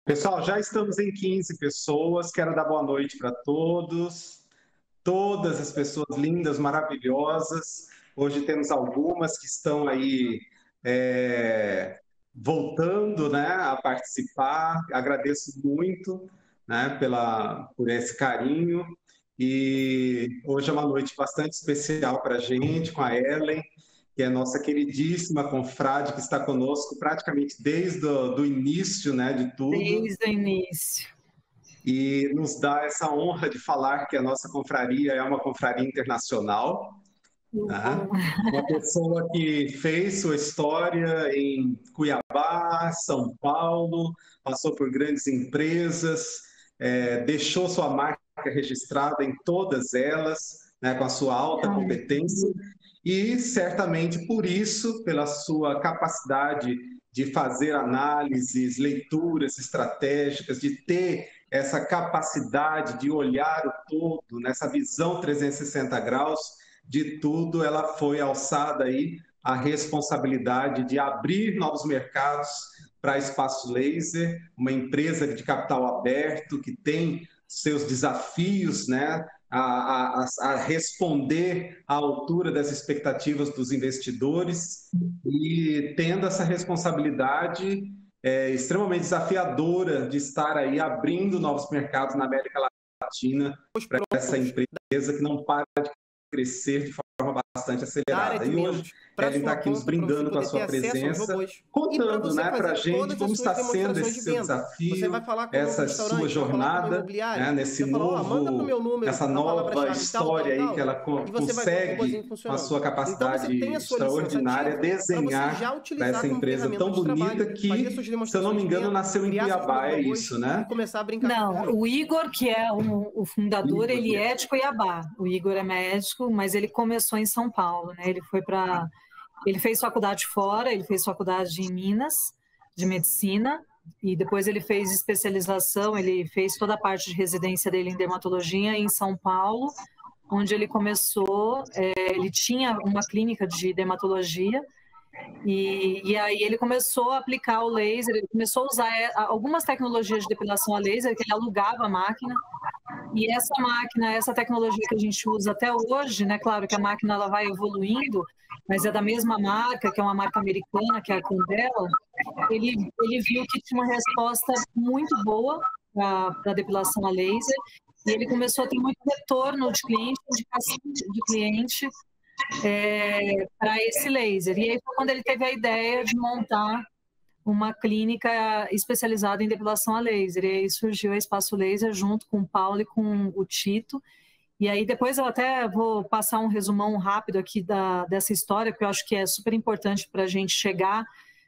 Pessoal, já estamos em 15 pessoas. Quero dar boa noite para todos, todas as pessoas lindas, maravilhosas. Hoje temos algumas que estão aí voltando, né, a participar. Agradeço muito, né, por esse carinho. E hoje é uma noite bastante especial para a gente, com a Ellen, que é nossa queridíssima confrade, que está conosco praticamente desde do início, né, de tudo. Desde o início. E nos dá essa honra de falar que a nossa confraria é uma confraria internacional, né? Uma pessoa que fez sua história em Cuiabá, São Paulo, passou por grandes empresas, deixou sua marca registrada em todas elas, né, com a sua alta competência, e certamente por isso, pela sua capacidade de fazer análises, leituras estratégicas, de ter essa capacidade de olhar o todo, nessa visão 360 graus de tudo, ela foi alçada aí a responsabilidade de abrir novos mercados para Espaço Laser, uma empresa de capital aberto que tem seus desafios, né, a responder à altura das expectativas dos investidores, e tendo essa responsabilidade extremamente desafiadora de estar aí abrindo novos mercados na América Latina para essa empresa que não para de crescer de forma bastante acelerada. E hoje Ellen está aqui nos brindando com a sua presença, contando, né, para a gente como está sendo esse seu desafio, essa sua jornada, né, nessa nova história aí que ela consegue, com a sua capacidade extraordinária, desenhar para essa empresa tão bonita que, se eu não me engano, nasceu em Cuiabá, é isso, né? Não, o Igor, que é o fundador, ele é de Cuiabá. O Igor é médico, mas ele começou em São Paulo, né? Ele fez faculdade fora, ele fez faculdade em Minas, de medicina, e depois ele fez especialização, ele fez toda a parte de residência dele em dermatologia em São Paulo, onde ele começou, ele tinha uma clínica de dermatologia, e aí ele começou a aplicar o laser, ele começou a usar algumas tecnologias de depilação a laser, que ele alugava a máquina, e essa máquina, essa tecnologia que a gente usa até hoje, né? Claro que a máquina ela vai evoluindo, mas é da mesma marca, que é uma marca americana, que é a Candela. Ele viu que tinha uma resposta muito boa para a depilação a laser, e ele começou a ter muito retorno de cliente, indicação de cliente para esse laser. E aí foi quando ele teve a ideia de montar uma clínica especializada em depilação a laser. E aí surgiu a Espaço Laser junto com o Paulo e com o Tito. E aí depois eu até vou passar um resumão rápido aqui dessa história, porque eu acho que é super importante para a gente chegar,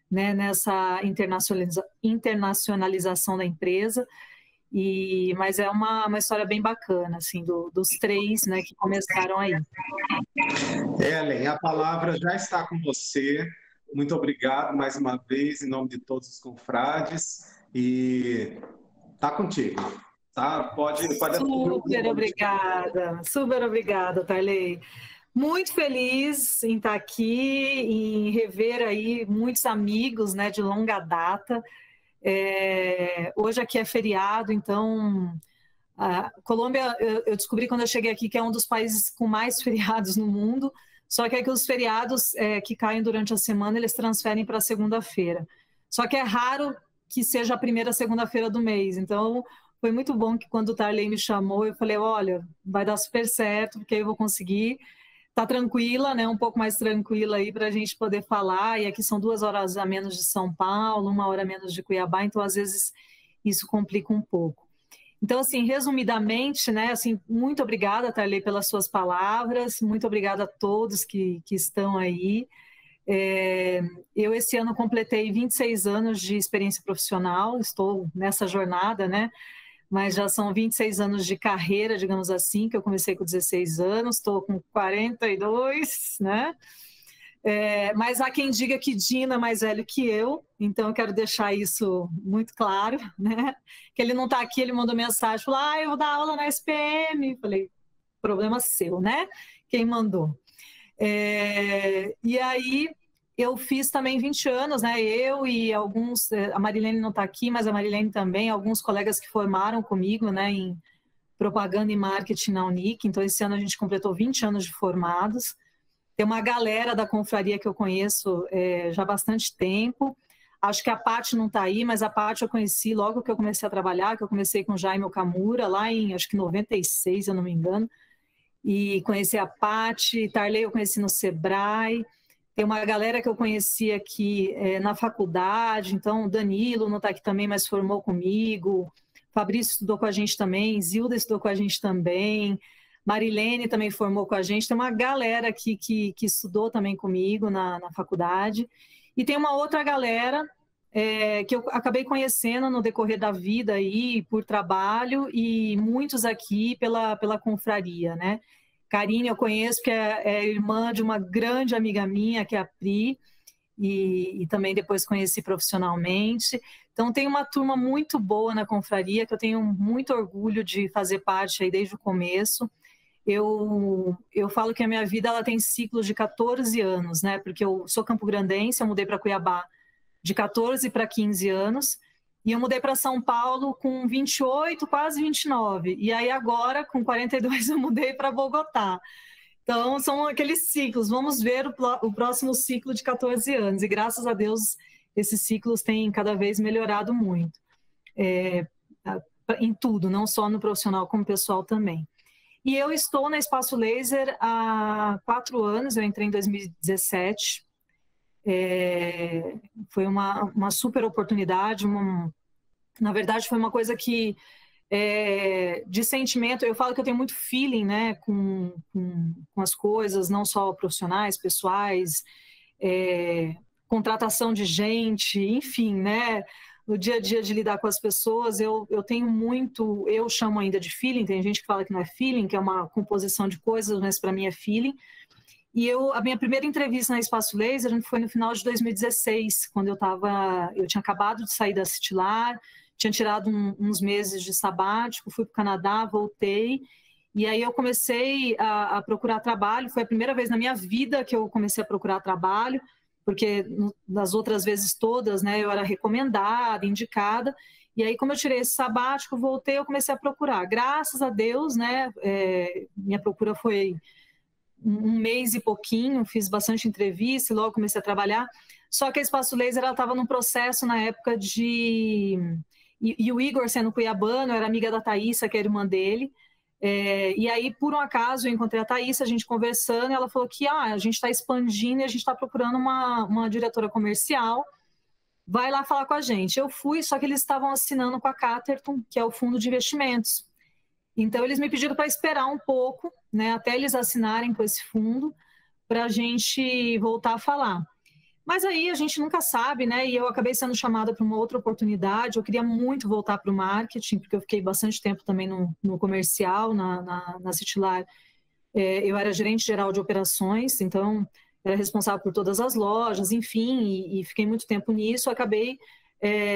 né, nessa internacionalização da empresa. Mas é uma história bem bacana, assim, dos três, né, que começaram aí. Ellen, a palavra já está com você. Muito obrigado mais uma vez, em nome de todos os confrades, e tá contigo, tá? Pode super obrigada, Tarley. Muito feliz em estar aqui, em rever aí muitos amigos, né, de longa data. Hoje aqui é feriado, então a Colômbia, eu descobri quando eu cheguei aqui que é um dos países com mais feriados no mundo. Só que é que os feriados que caem durante a semana, eles transferem para segunda-feira. Só que é raro que seja a primeira segunda-feira do mês. Então, foi muito bom que quando o Tarley me chamou, eu falei, olha, vai dar super certo, porque eu vou conseguir. Tá tranquila, né? Um pouco mais tranquila aí para a gente poder falar. E aqui são 2 horas a menos de São Paulo, 1 hora a menos de Cuiabá, então às vezes isso complica um pouco. Então, assim, resumidamente, né, assim, muito obrigada, Tarley, pelas suas palavras, muito obrigada a todos que estão aí. Eu, esse ano, completei 26 anos de experiência profissional, estou nessa jornada, né, mas já são 26 anos de carreira, digamos assim, que eu comecei com 16 anos, estou com 42, né, mas há quem diga que Dina é mais velho que eu, então eu quero deixar isso muito claro, né? Que ele não está aqui, ele mandou mensagem, falou, eu vou dar aula na SPM. Falei, problema seu, né? Quem mandou? E aí eu fiz também 20 anos, né? Eu e alguns, a Marilene não está aqui, mas a Marilene também, alguns colegas que formaram comigo, né, em propaganda e marketing na Unic. Então, esse ano a gente completou 20 anos de formados. Tem uma galera da confraria que eu conheço já há bastante tempo. Acho que a Paty não está aí, mas a Paty eu conheci logo que eu comecei a trabalhar, que eu comecei com o Jaime Okamura, lá em, acho que 96, se eu não me engano. E conheci a Paty, Tarley eu conheci no Sebrae. Tem uma galera que eu conheci aqui na faculdade, então o Danilo não está aqui também, mas formou comigo. Fabrício estudou com a gente também, Zilda estudou com a gente também, Marilene também formou com a gente. Tem uma galera aqui que estudou também comigo na faculdade. E tem uma outra galera que eu acabei conhecendo no decorrer da vida aí, por trabalho, e muitos aqui pela confraria, né? Karine eu conheço, que é irmã de uma grande amiga minha, que é a Pri, e também depois conheci profissionalmente. Então tem uma turma muito boa na confraria, que eu tenho muito orgulho de fazer parte aí desde o começo. Eu falo que a minha vida ela tem ciclos de 14 anos, né? Porque eu sou campograndense, eu mudei para Cuiabá de 14 para 15 anos, e eu mudei para São Paulo com 28, quase 29. E aí agora, com 42, eu mudei para Bogotá. Então, são aqueles ciclos. Vamos ver o próximo ciclo de 14 anos. E graças a Deus, esses ciclos têm cada vez melhorado muito. Em tudo, não só no profissional, como pessoal também. E eu estou na Espaço Laser há 4 anos, eu entrei em 2017. Foi uma super oportunidade, na verdade foi uma coisa que de sentimento, eu falo que eu tenho muito feeling, né, com as coisas, não só profissionais, pessoais, contratação de gente, enfim, né, no dia a dia de lidar com as pessoas, eu tenho muito, eu chamo ainda de feeling, tem gente que fala que não é feeling, que é uma composição de coisas, mas para mim é feeling. E a minha primeira entrevista na Espaço Laser foi no final de 2016, quando eu tinha acabado de sair da Citilar, tinha tirado uns meses de sabático, fui para o Canadá, voltei, e aí eu comecei a procurar trabalho. Foi a primeira vez na minha vida que eu comecei a procurar trabalho, porque nas outras vezes todas, né, eu era recomendada, indicada, e aí como eu tirei esse sabático, voltei, eu comecei a procurar. Graças a Deus, né, minha procura foi um mês e pouquinho, fiz bastante entrevista e logo comecei a trabalhar. Só que a Espaço Laser estava num processo na época de... E o Igor, sendo cuiabano, era amiga da Thaísa, que é a irmã dele. E aí, por um acaso, eu encontrei a Thaísa, a gente conversando, e ela falou que a gente está expandindo e a gente está procurando uma diretora comercial. Vai lá falar com a gente. Eu fui, só que eles estavam assinando com a Caterton, que é o fundo de investimentos. Então, eles me pediram para esperar um pouco, né, até eles assinarem com esse fundo, para a gente voltar a falar. Mas aí a gente nunca sabe, né? E eu acabei sendo chamada para uma outra oportunidade. Eu queria muito voltar para o marketing, porque eu fiquei bastante tempo também no comercial, na Citilar. Eu era gerente geral de operações, então era responsável por todas as lojas, enfim, e fiquei muito tempo nisso. Acabei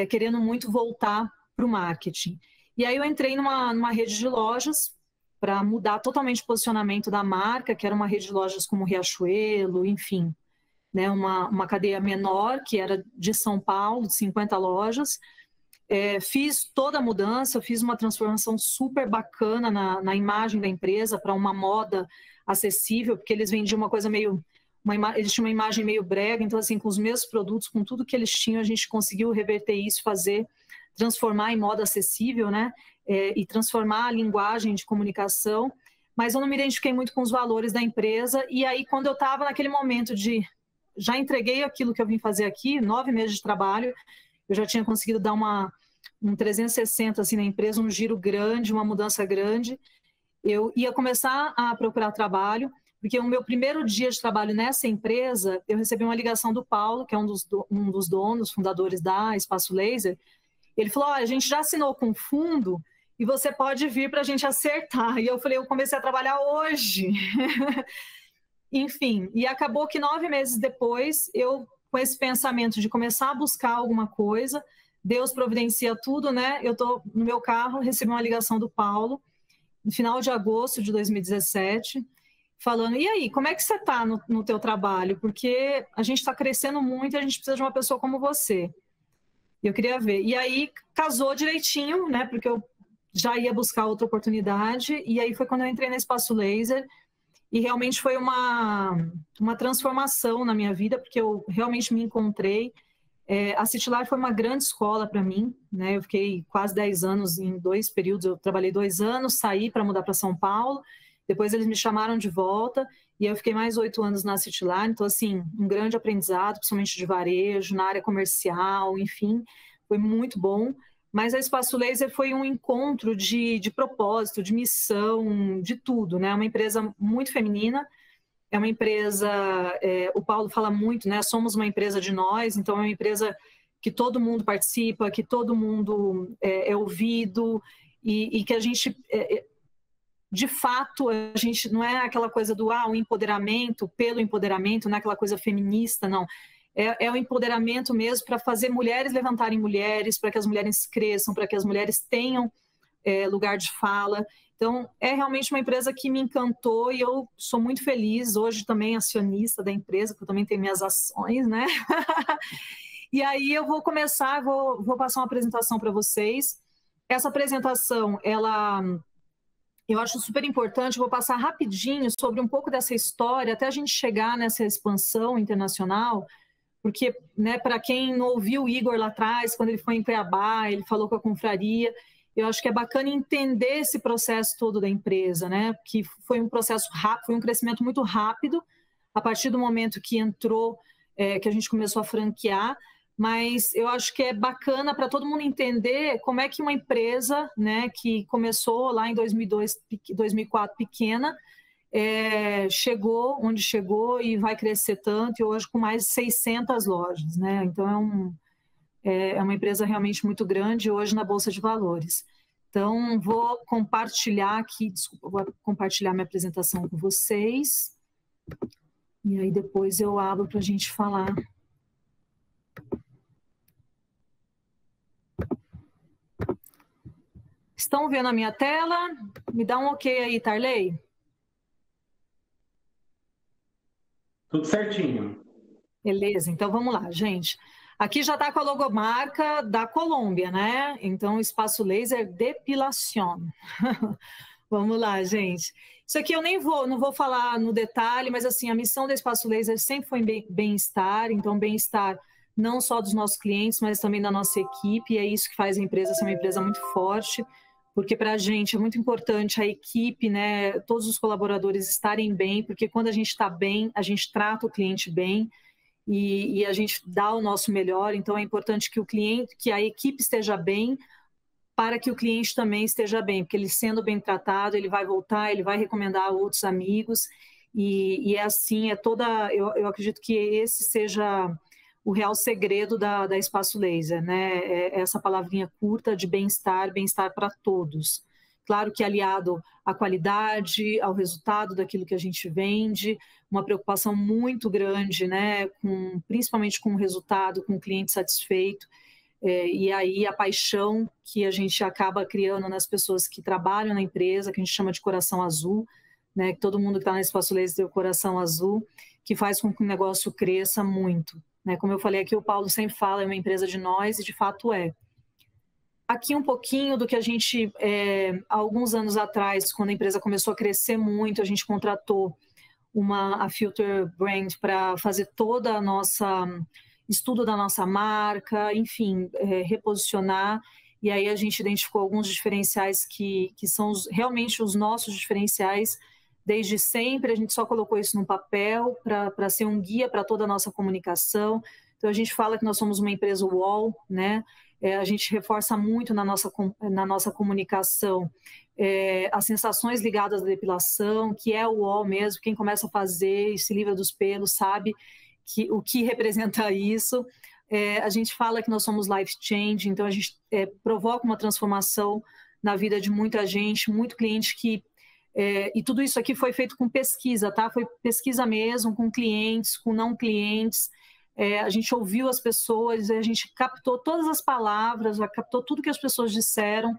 querendo muito voltar para o marketing. E aí eu entrei numa rede de lojas para mudar totalmente o posicionamento da marca, que era uma rede de lojas como Riachuelo, enfim, né, uma cadeia menor, que era de São Paulo, de 50 lojas. Fiz toda a mudança, fiz uma transformação super bacana na imagem da empresa para uma moda acessível, porque eles vendiam uma coisa meio... eles tinham uma imagem meio brega, então assim, com os mesmos produtos, com tudo que eles tinham, a gente conseguiu reverter isso, transformar em moda acessível, né? E transformar a linguagem de comunicação, mas eu não me identifiquei muito com os valores da empresa. E aí, quando eu estava naquele momento de... já entreguei aquilo que eu vim fazer aqui, 9 meses de trabalho, eu já tinha conseguido dar um 360 assim, na empresa, um giro grande, uma mudança grande. Eu ia começar a procurar trabalho, porque o meu primeiro dia de trabalho nessa empresa, eu recebi uma ligação do Paulo, que é um dos donos, fundadores da Espaço Laser. Ele falou, a gente já assinou com o fundo e você pode vir para a gente acertar. E eu falei, eu comecei a trabalhar hoje. Enfim, e acabou que 9 meses depois, eu, com esse pensamento de começar a buscar alguma coisa, Deus providencia tudo, né? Eu estou no meu carro, recebi uma ligação do Paulo, no final de agosto de 2017, falando, e aí, como é que você está no teu trabalho? Porque a gente está crescendo muito e a gente precisa de uma pessoa como você. Eu queria ver. E aí casou direitinho, né? Porque eu já ia buscar outra oportunidade. E aí foi quando eu entrei na Espaço Laser. E realmente foi uma transformação na minha vida, porque eu realmente me encontrei. A City Life foi uma grande escola para mim, né? Eu fiquei quase 10 anos em 2 períodos. Eu trabalhei 2 anos, saí para mudar para São Paulo. Depois eles me chamaram de volta e eu fiquei mais 8 anos na City Life. Então, assim, um grande aprendizado, principalmente de varejo, na área comercial, enfim, foi muito bom. Mas a Espaço Laser foi um encontro de propósito, de missão, de tudo, né? É uma empresa muito feminina, é uma empresa, o Paulo fala muito, né? Somos uma empresa de nós, então é uma empresa que todo mundo participa, que todo mundo é ouvido e que a gente, de fato, a gente não é aquela coisa do o empoderamento pelo empoderamento, não é aquela coisa feminista, não. É o empoderamento mesmo para fazer mulheres levantarem mulheres, para que as mulheres cresçam, para que as mulheres tenham lugar de fala. Então, é realmente uma empresa que me encantou e eu sou muito feliz. Hoje também acionista da empresa, porque eu também tenho minhas ações, né? E aí eu vou começar, vou passar uma apresentação para vocês. Essa apresentação, eu acho super importante, vou passar rapidinho sobre um pouco dessa história, até a gente chegar nessa expansão internacional, porque, né, para quem não ouviu o Igor lá atrás, quando ele foi em Cuiabá, ele falou com a confraria, eu acho que é bacana entender esse processo todo da empresa, né? Que foi um processo rápido, foi um crescimento muito rápido, a partir do momento que entrou, que a gente começou a franquear, mas eu acho que é bacana para todo mundo entender como é que uma empresa, né, que começou lá em 2002, 2004, pequena, chegou onde chegou e vai crescer tanto, e hoje com mais de 600 lojas, né? Então é uma empresa realmente muito grande hoje na Bolsa de Valores. Então, vou compartilhar aqui, desculpa, vou compartilhar minha apresentação com vocês, e aí depois eu abro para a gente falar. Estão vendo a minha tela? Me dá um ok aí, Tarley. Tudo certinho. Beleza, então vamos lá, gente. Aqui já está com a logomarca da Colômbia, né? Então, Espaço Laser Depilación. Vamos lá, gente. Isso aqui eu não vou falar no detalhe, mas assim, a missão do Espaço Laser sempre foi bem-estar, então bem-estar não só dos nossos clientes, mas também da nossa equipe, e é isso que faz a empresa ser uma empresa muito forte, porque para a gente é muito importante a equipe, né, todos os colaboradores estarem bem, porque quando a gente está bem, a gente trata o cliente bem, e a gente dá o nosso melhor, então é importante que o cliente, que a equipe esteja bem, para que o cliente também esteja bem, porque ele sendo bem tratado, ele vai voltar, ele vai recomendar a outros amigos, e é assim, eu acredito que esse seja o real segredo da Espaço Laser, né? Essa palavrinha curta de bem-estar para todos. Claro que aliado à qualidade, ao resultado daquilo que a gente vende, uma preocupação muito grande, né? Principalmente com o resultado, com o cliente satisfeito, e aí a paixão que a gente acaba criando nas pessoas que trabalham na empresa, que a gente chama de coração azul, né? Que todo mundo que está na Espaço Laser tem o coração azul, que faz com que o negócio cresça muito, né? Como eu falei aqui, o Paulo sempre fala, é uma empresa de nós, e de fato é. Aqui um pouquinho do que a gente, há alguns anos atrás, quando a empresa começou a crescer muito, a gente contratou a Filter Brand para fazer toda a nossa estudo da nossa marca, enfim, reposicionar, e aí a gente identificou alguns diferenciais que são realmente os nossos diferenciais desde sempre. A gente só colocou isso no papel para ser um guia para toda a nossa comunicação. Então a gente fala que nós somos uma empresa UOL, né? A gente reforça muito na nossa comunicação as sensações ligadas à depilação, que é o UOL mesmo. Quem começa a fazer e se livra dos pelos sabe o que representa isso. A gente fala que nós somos life change, então a gente provoca uma transformação na vida de muita gente, muito cliente que... e tudo isso aqui foi feito com pesquisa, tá? Foi pesquisa mesmo, com clientes, com não clientes. A gente ouviu as pessoas, a gente captou todas as palavras, captou tudo que as pessoas disseram,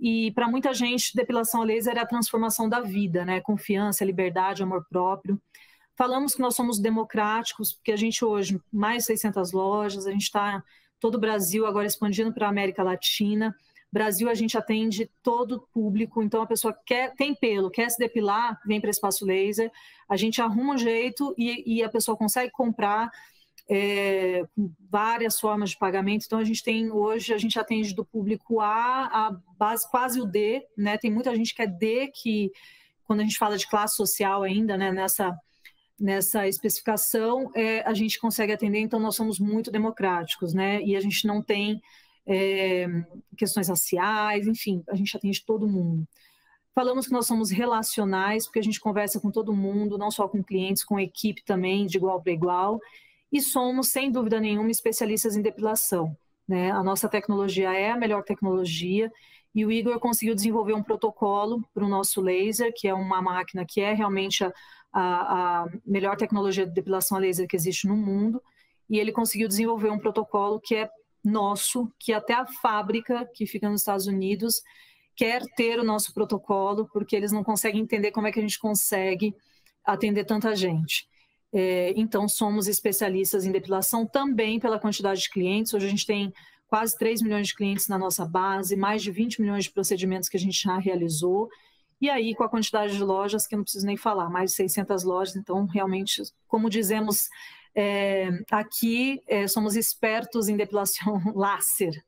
E para muita gente, depilação a laser é a transformação da vida, né? Confiança, liberdade, amor próprio. Falamos que nós somos democráticos, porque a gente hoje, mais de 600 lojas, a gente está todo o Brasil, agora expandindo para a América Latina. Brasil, a gente atende todo o público, então a pessoa tem pelo, quer se depilar, vem para Espaço Laser, a gente arruma um jeito e a pessoa consegue comprar com várias formas de pagamento. Então, hoje, a gente atende do público A base, quase o D, né? Tem muita gente que é D, que quando a gente fala de classe social ainda, né, nessa especificação, a gente consegue atender, então nós somos muito democráticos, né? E a gente não tem questões raciais, enfim, a gente atende todo mundo. Falamos que nós somos relacionais, porque a gente conversa com todo mundo, não só com clientes, com equipe também, de igual para igual, e somos, sem dúvida nenhuma, especialistas em depilação, né? A nossa tecnologia é a melhor tecnologia, e o Igor conseguiu desenvolver um protocolo para o nosso laser, que é uma máquina que é realmente a melhor tecnologia de depilação a laser que existe no mundo, e ele conseguiu desenvolver um protocolo que é nosso, que até a fábrica, que fica nos Estados Unidos, quer ter o nosso protocolo, porque eles não conseguem entender como é que a gente consegue atender tanta gente. Então, somos especialistas em depilação também pela quantidade de clientes. Hoje a gente tem quase 3 milhões de clientes na nossa base, mais de 20 milhões de procedimentos que a gente já realizou. E aí, com a quantidade de lojas, que eu não preciso nem falar, mais de 600 lojas. Então, realmente, como dizemos aqui, somos expertos em depilação láser.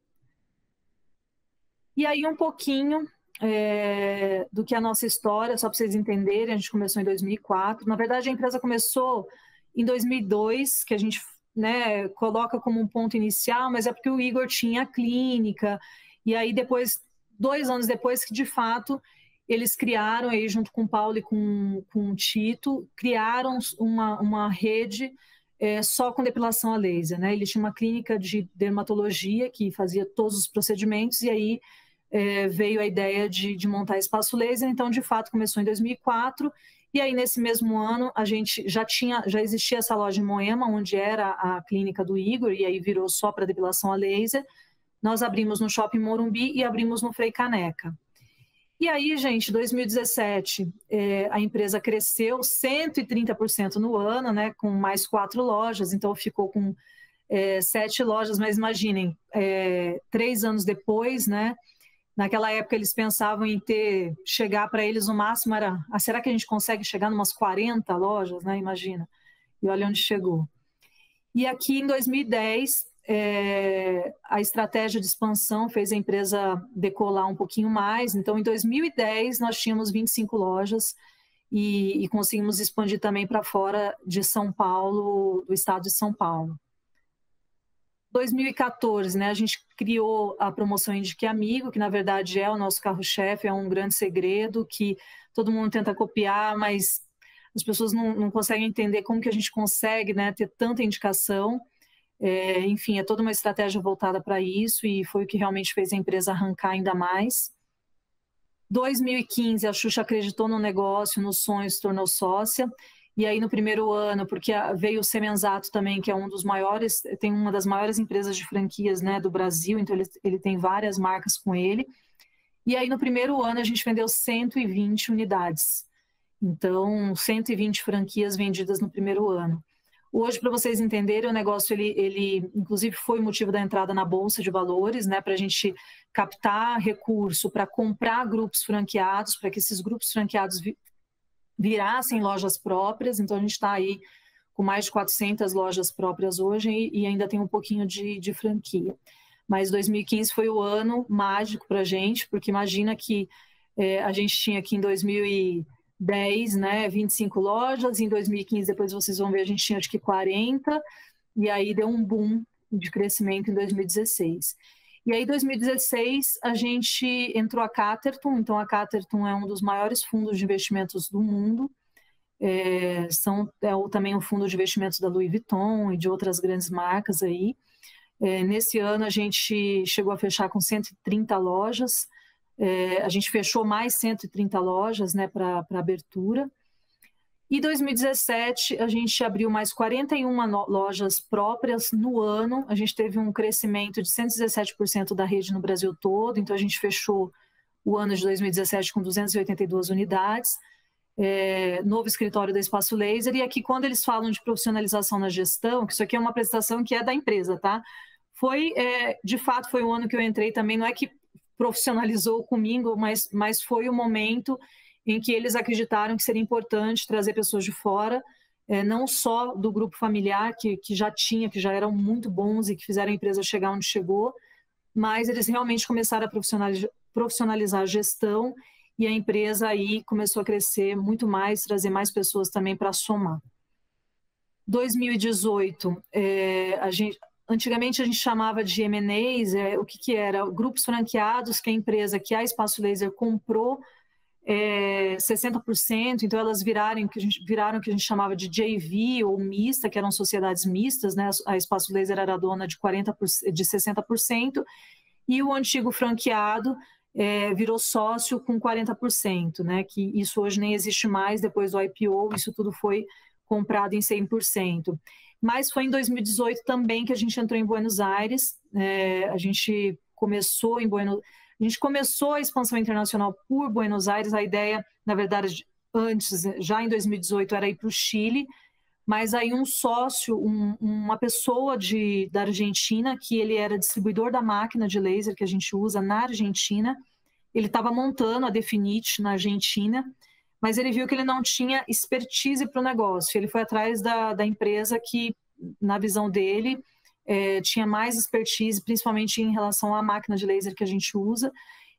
E aí, um pouquinho do que é a nossa história, só para vocês entenderem, a gente começou em 2004. Na verdade, a empresa começou em 2002, que a gente coloca como um ponto inicial, mas é porque o Igor tinha a clínica, e aí depois, 2 anos depois, que de fato eles criaram, aí junto com o Paulo e com o Tito, criaram uma rede só com depilação a laser, né? Ele tinha uma clínica de dermatologia que fazia todos os procedimentos, e aí veio a ideia de montar Espaço Laser. Então, de fato, começou em 2004, e aí nesse mesmo ano a gente já existia essa loja em Moema, onde era a clínica do Igor, e aí virou só para depilação a laser. Nós abrimos no Shopping Morumbi e abrimos no Frei Caneca. E aí, gente, 2017, a empresa cresceu 130% no ano, né, com mais 4 lojas, então ficou com 7 lojas, mas imaginem, 3 anos depois, né, naquela época eles pensavam em chegar para eles o máximo era, será que a gente consegue chegar em umas 40 lojas, né, imagina, e olha onde chegou. E aqui em 2010, a estratégia de expansão fez a empresa decolar um pouquinho mais. Então, em 2010, nós tínhamos 25 lojas e conseguimos expandir também para fora de São Paulo, do estado de São Paulo. 2014, né, a gente criou a promoção Indique Amigo, que na verdade é o nosso carro-chefe, é um grande segredo que todo mundo tenta copiar, mas as pessoas não conseguem entender como que a gente consegue, né, ter tanta indicação. Enfim, é toda uma estratégia voltada para isso, e foi o que realmente fez a empresa arrancar ainda mais. 2015, a Xuxa acreditou no negócio, no sonho, se tornou sócia. E aí no primeiro ano, porque veio o Semenzato também, que é um dos maiores, tem uma das maiores empresas de franquias, né, do Brasil, então ele tem várias marcas com ele. E aí no primeiro ano a gente vendeu 120 unidades. Então, 120 franquias vendidas no primeiro ano. Hoje, para vocês entenderem, o negócio, ele inclusive foi motivo da entrada na Bolsa de Valores, né, para a gente captar recurso, para comprar grupos franqueados, para que esses grupos franqueados virassem lojas próprias. Então, a gente está aí com mais de 400 lojas próprias hoje e ainda tem um pouquinho de franquia. Mas 2015 foi o ano mágico para a gente, porque imagina que a gente tinha aqui em 2010, né, 25 lojas, em 2015, depois vocês vão ver, a gente tinha acho que 40, e aí deu um boom de crescimento em 2016. E aí, em 2016, a gente entrou a Catterton. Então a Catterton é um dos maiores fundos de investimentos do mundo, também um fundo de investimentos da Louis Vuitton e de outras grandes marcas aí. Nesse ano a gente chegou a fechar com 130 lojas, a gente fechou mais 130 lojas, né, para abertura. E em 2017 a gente abriu mais 41 lojas próprias no ano. A gente teve um crescimento de 117% da rede no Brasil todo, então a gente fechou o ano de 2017 com 282 unidades, novo escritório da Espaço Laser, e aqui quando eles falam de profissionalização na gestão, que isso aqui é uma apresentação que é da empresa, tá? De fato, foi o ano que eu entrei também, não é que profissionalizou comigo, mas foi o momento em que eles acreditaram que seria importante trazer pessoas de fora, não só do grupo familiar, que já eram muito bons e que fizeram a empresa chegar onde chegou, mas eles realmente começaram a profissionalizar a gestão e a empresa aí começou a crescer muito mais, trazer mais pessoas também para somar. 2018, antigamente a gente chamava de M&As, o que era? Grupos franqueados, que a empresa, que a Espaço Laser comprou 60%, então elas viraram o que a gente chamava de JV ou mista, que eram sociedades mistas, né? A Espaço Laser era dona de 60%, e o antigo franqueado virou sócio com 40%, né? Que isso hoje nem existe mais, depois do IPO, isso tudo foi comprado em 100%. Mas foi em 2018 também que a gente entrou em Buenos Aires, a gente começou a expansão internacional por Buenos Aires. A ideia, na verdade, antes, já em 2018, era ir para o Chile, mas aí um sócio, uma pessoa da Argentina, que ele era distribuidor da máquina de laser que a gente usa na Argentina, ele estava montando a Definit na Argentina, mas ele viu que ele não tinha expertise para o negócio. Ele foi atrás da empresa que, na visão dele, tinha mais expertise, principalmente em relação à máquina de laser que a gente usa,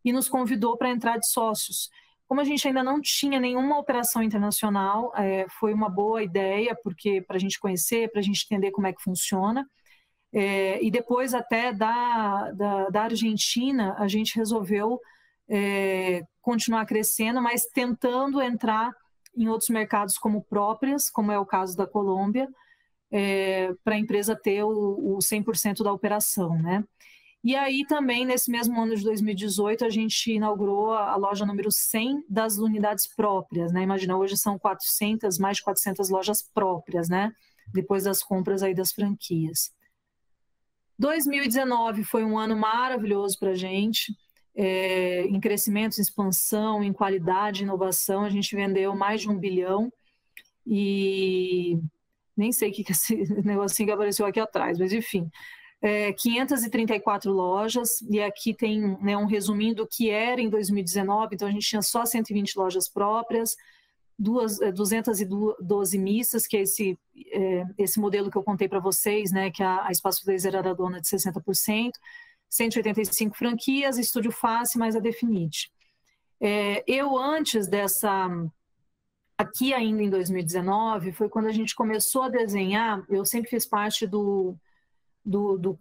e nos convidou para entrar de sócios. Como a gente ainda não tinha nenhuma operação internacional, foi uma boa ideia, porque para a gente conhecer, para a gente entender como é que funciona. E depois até da Argentina, a gente resolveu continuar crescendo, mas tentando entrar em outros mercados como próprias, como é o caso da Colômbia, para a empresa ter o 100% da operação, né? E aí também, nesse mesmo ano de 2018, a gente inaugurou a loja número 100 das unidades próprias, né? Imagina, hoje são mais de 400 lojas próprias, né? Depois das compras aí das franquias. 2019 foi um ano maravilhoso para a gente, em crescimento, em expansão, em qualidade, inovação. A gente vendeu mais de 1 bilhão e nem sei o que é esse negocinho que apareceu aqui atrás, mas enfim, 534 lojas, e aqui tem, né, um resuminho do que era em 2019, então a gente tinha só 120 lojas próprias, 212 mistas, que é esse modelo que eu contei para vocês, né, que a Espaço Laser era dona de 60%, 185 franquias, Estúdio Face mais a Definit. Eu, antes dessa... Aqui ainda em 2019, foi quando a gente começou a desenhar, eu sempre fiz parte do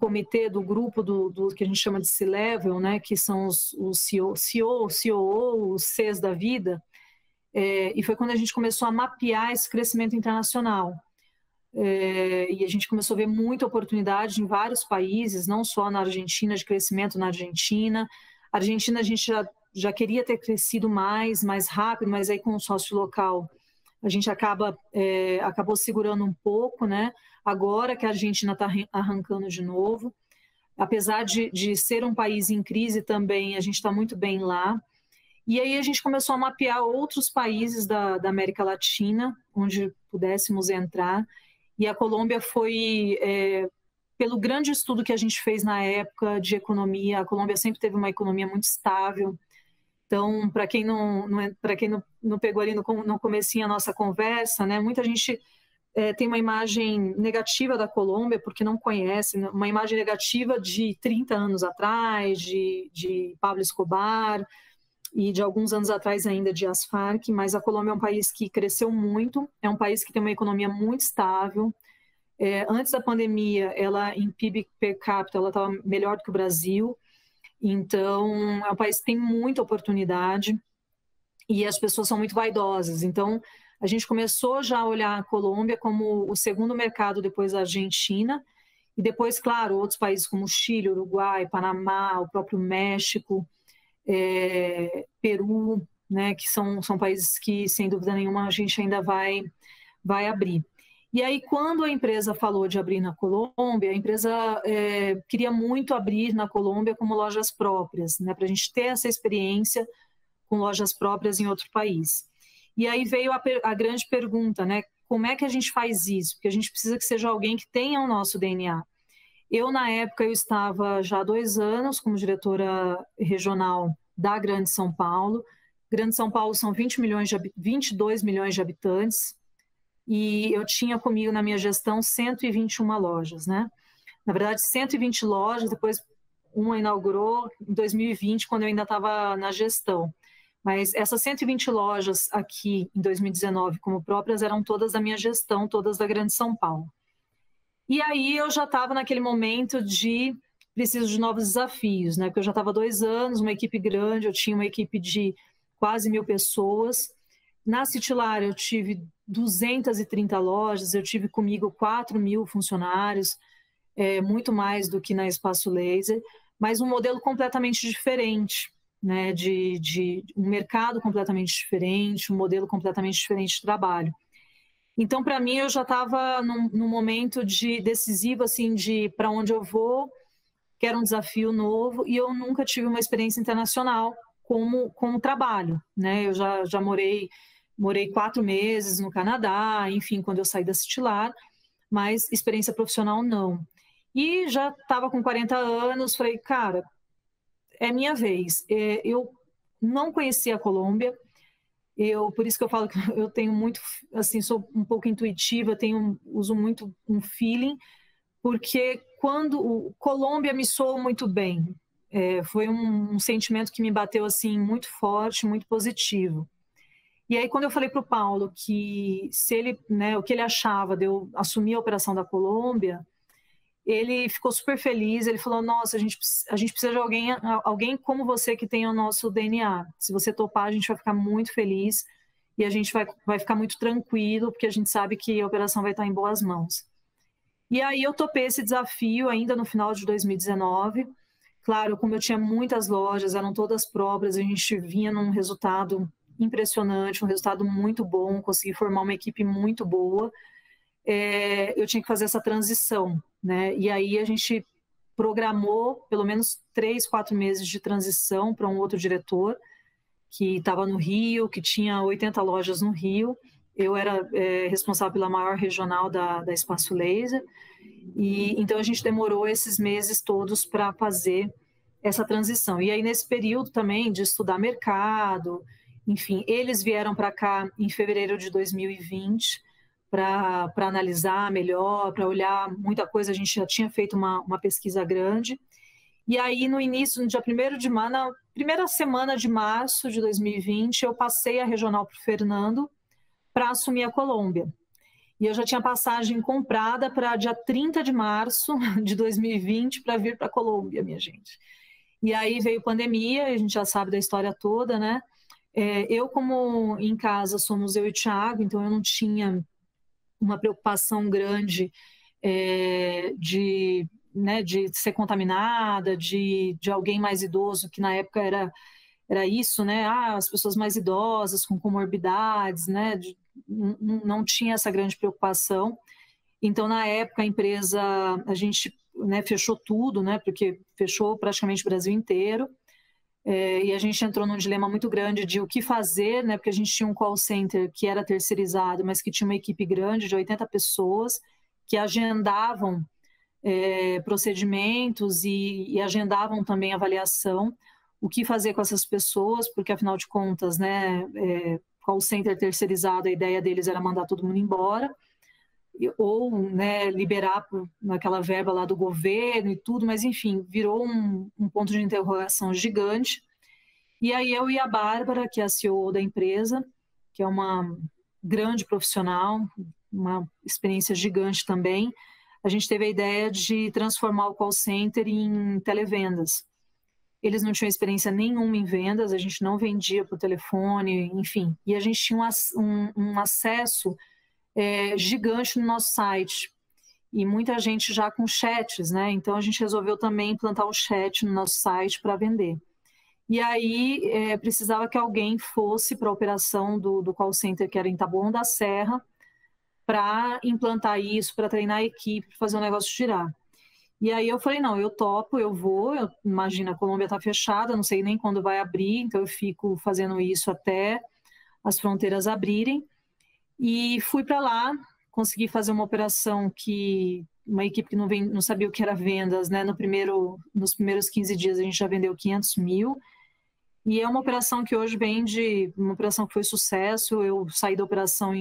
comitê, do grupo do que a gente chama de C-Level, né, que são os CEO, COO, os Cs da vida, e foi quando a gente começou a mapear esse crescimento internacional. E a gente começou a ver muita oportunidade em vários países, não só na Argentina, de crescimento na Argentina. A Argentina a gente já queria ter crescido mais rápido, mas aí com o sócio local a gente acabou segurando um pouco, né? Agora que a Argentina está arrancando de novo, apesar de ser um país em crise também, a gente está muito bem lá. E aí a gente começou a mapear outros países da América Latina, onde pudéssemos entrar, e a Colômbia foi, pelo grande estudo que a gente fez na época de economia, a Colômbia sempre teve uma economia muito estável. Então, para quem não pegou ali no comecinho a nossa conversa, né, muita gente tem uma imagem negativa da Colômbia, porque não conhece, uma imagem negativa de 30 anos atrás, de Pablo Escobar, e de alguns anos atrás ainda de as Farc, mas a Colômbia é um país que cresceu muito, é um país que tem uma economia muito estável. Antes da pandemia, ela em PIB per capita, ela estava melhor do que o Brasil. Então, é um país que tem muita oportunidade e as pessoas são muito vaidosas. Então, a gente começou já a olhar a Colômbia como o segundo mercado depois da Argentina e depois, claro, outros países como Chile, Uruguai, Panamá, o próprio México, Peru, né, que são países que, sem dúvida nenhuma, a gente ainda vai abrir. E aí, quando a empresa falou de abrir na Colômbia, a empresa queria muito abrir na Colômbia como lojas próprias, né, para a gente ter essa experiência com lojas próprias em outro país. E aí veio a grande pergunta, né, como é que a gente faz isso? Porque a gente precisa que seja alguém que tenha o nosso DNA. Eu, na época, eu estava já há 2 anos como diretora regional da Grande São Paulo. Grande São Paulo são 22 milhões de habitantes, e eu tinha comigo na minha gestão 121 lojas, né? Na verdade, 120 lojas, depois uma inaugurou em 2020, quando eu ainda estava na gestão. Mas essas 120 lojas aqui em 2019, como próprias, eram todas da minha gestão, todas da Grande São Paulo. E aí eu já estava naquele momento de preciso de novos desafios, né? Porque eu já estava 2 anos, uma equipe grande, eu tinha uma equipe de quase 1.000 pessoas. Na Citylar eu tive 230 lojas, eu tive comigo 4.000 funcionários, muito mais do que na Espaço Laser, mas um modelo completamente diferente, né? De um mercado completamente diferente, um modelo completamente diferente de trabalho. Então, para mim, eu já estava num momento decisivo, assim, de para onde eu vou, quero um desafio novo, e eu nunca tive uma experiência internacional como trabalho, né? Eu já morei 4 meses no Canadá, enfim, quando eu saí da Citylar, mas experiência profissional não. E já estava com 40 anos, falei, cara, é minha vez. Eu não conhecia a Colômbia, por isso que eu falo que eu tenho muito, assim, sou um pouco intuitiva, uso muito um feeling, porque quando o Colômbia me soou muito bem, foi um sentimento que me bateu assim muito forte, muito positivo. E aí quando eu falei para o Paulo que se ele, né, o que ele achava de eu assumir a operação da Colômbia, ele ficou super feliz. Ele falou: nossa, a gente precisa de alguém como você que tenha o nosso DNA. Se você topar, a gente vai ficar muito feliz e a gente vai ficar muito tranquilo, porque a gente sabe que a operação vai estar em boas mãos. E aí eu topei esse desafio ainda no final de 2019. Claro, como eu tinha muitas lojas, eram todas próprias, a gente vinha num resultado impressionante, um resultado muito bom, consegui formar uma equipe muito boa. Eu tinha que fazer essa transição, né? E aí a gente programou pelo menos 3, 4 meses de transição para um outro diretor que estava no Rio, que tinha 80 lojas no Rio. Eu era responsável pela maior regional da Espaço Laser, e então a gente demorou esses meses todos para fazer essa transição. E aí nesse período também de estudar mercado, enfim, eles vieram para cá em fevereiro de 2020 para analisar melhor, para olhar muita coisa. A gente já tinha feito uma pesquisa grande. E aí no início, no dia 1º de março, na primeira semana de março de 2020, eu passei a regional para o Fernando para assumir a Colômbia. E eu já tinha passagem comprada para dia 30 de março de 2020 para vir para a Colômbia, minha gente. E aí veio pandemia, a gente já sabe da história toda, né? Eu, como em casa somos eu e o Thiago, então eu não tinha uma preocupação grande de ser contaminada, de alguém mais idoso, que na época era isso, né? As pessoas mais idosas, com comorbidades, né? Não tinha essa grande preocupação. Então, na época, a empresa, a gente, né, fechou tudo, né? Porque fechou praticamente o Brasil inteiro. E a gente entrou num dilema muito grande de o que fazer, né? Porque a gente tinha um call center que era terceirizado, mas que tinha uma equipe grande de 80 pessoas que agendavam procedimentos e agendavam também avaliação. O que fazer com essas pessoas, porque afinal de contas, né, call center terceirizado, a ideia deles era mandar todo mundo embora, ou, né, liberar naquela verba lá do governo e tudo, mas enfim, virou um ponto de interrogação gigante. E aí eu e a Bárbara, que é a CEO da empresa, que é uma grande profissional, uma experiência gigante também, a gente teve a ideia de transformar o call center em televendas. Eles não tinham experiência nenhuma em vendas, a gente não vendia por telefone, enfim. E a gente tinha um acesso gigante no nosso site. E muita gente já com chats, né? Então a gente resolveu também implantar o chat no nosso site para vender. E aí precisava que alguém fosse para a operação do call center, que era em Taboão da Serra, para implantar isso, para treinar a equipe, para fazer o negócio girar. E aí eu falei, não, eu topo, eu vou, imagina, a Colômbia está fechada, não sei nem quando vai abrir, então eu fico fazendo isso até as fronteiras abrirem. E fui para lá, consegui fazer uma operação que uma equipe que não sabia o que era vendas, né? Nos primeiros 15 dias a gente já vendeu 500 mil. E é uma operação que hoje vende, uma operação que foi sucesso. Eu saí da operação,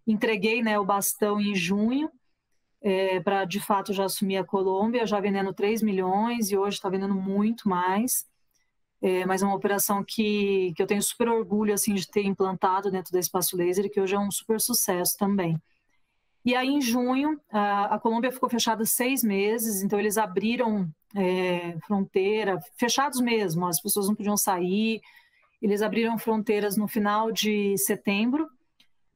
entreguei, né, o bastão em junho, para de fato já assumir a Colômbia, já vendendo 3 milhões e hoje está vendendo muito mais. Mas é uma operação que eu tenho super orgulho assim, de ter implantado dentro da Espaço Laser e que hoje é um super sucesso também. E aí, em junho, a Colômbia ficou fechada 6 meses, então eles abriram fronteira, fechados mesmo, as pessoas não podiam sair, eles abriram fronteiras no final de setembro,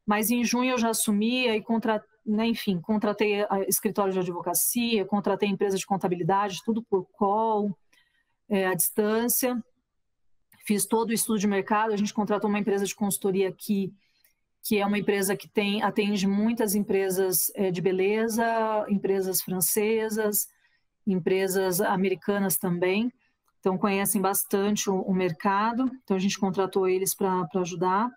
mas em junho eu já assumi, aí contratei escritório de advocacia, contratei empresa de contabilidade, tudo por call, à distância, fiz todo o estudo de mercado, a gente contratou uma empresa de consultoria aqui, que é uma empresa que atende muitas empresas de beleza, empresas francesas, empresas americanas também, então conhecem bastante o mercado, então a gente contratou eles para ajudar.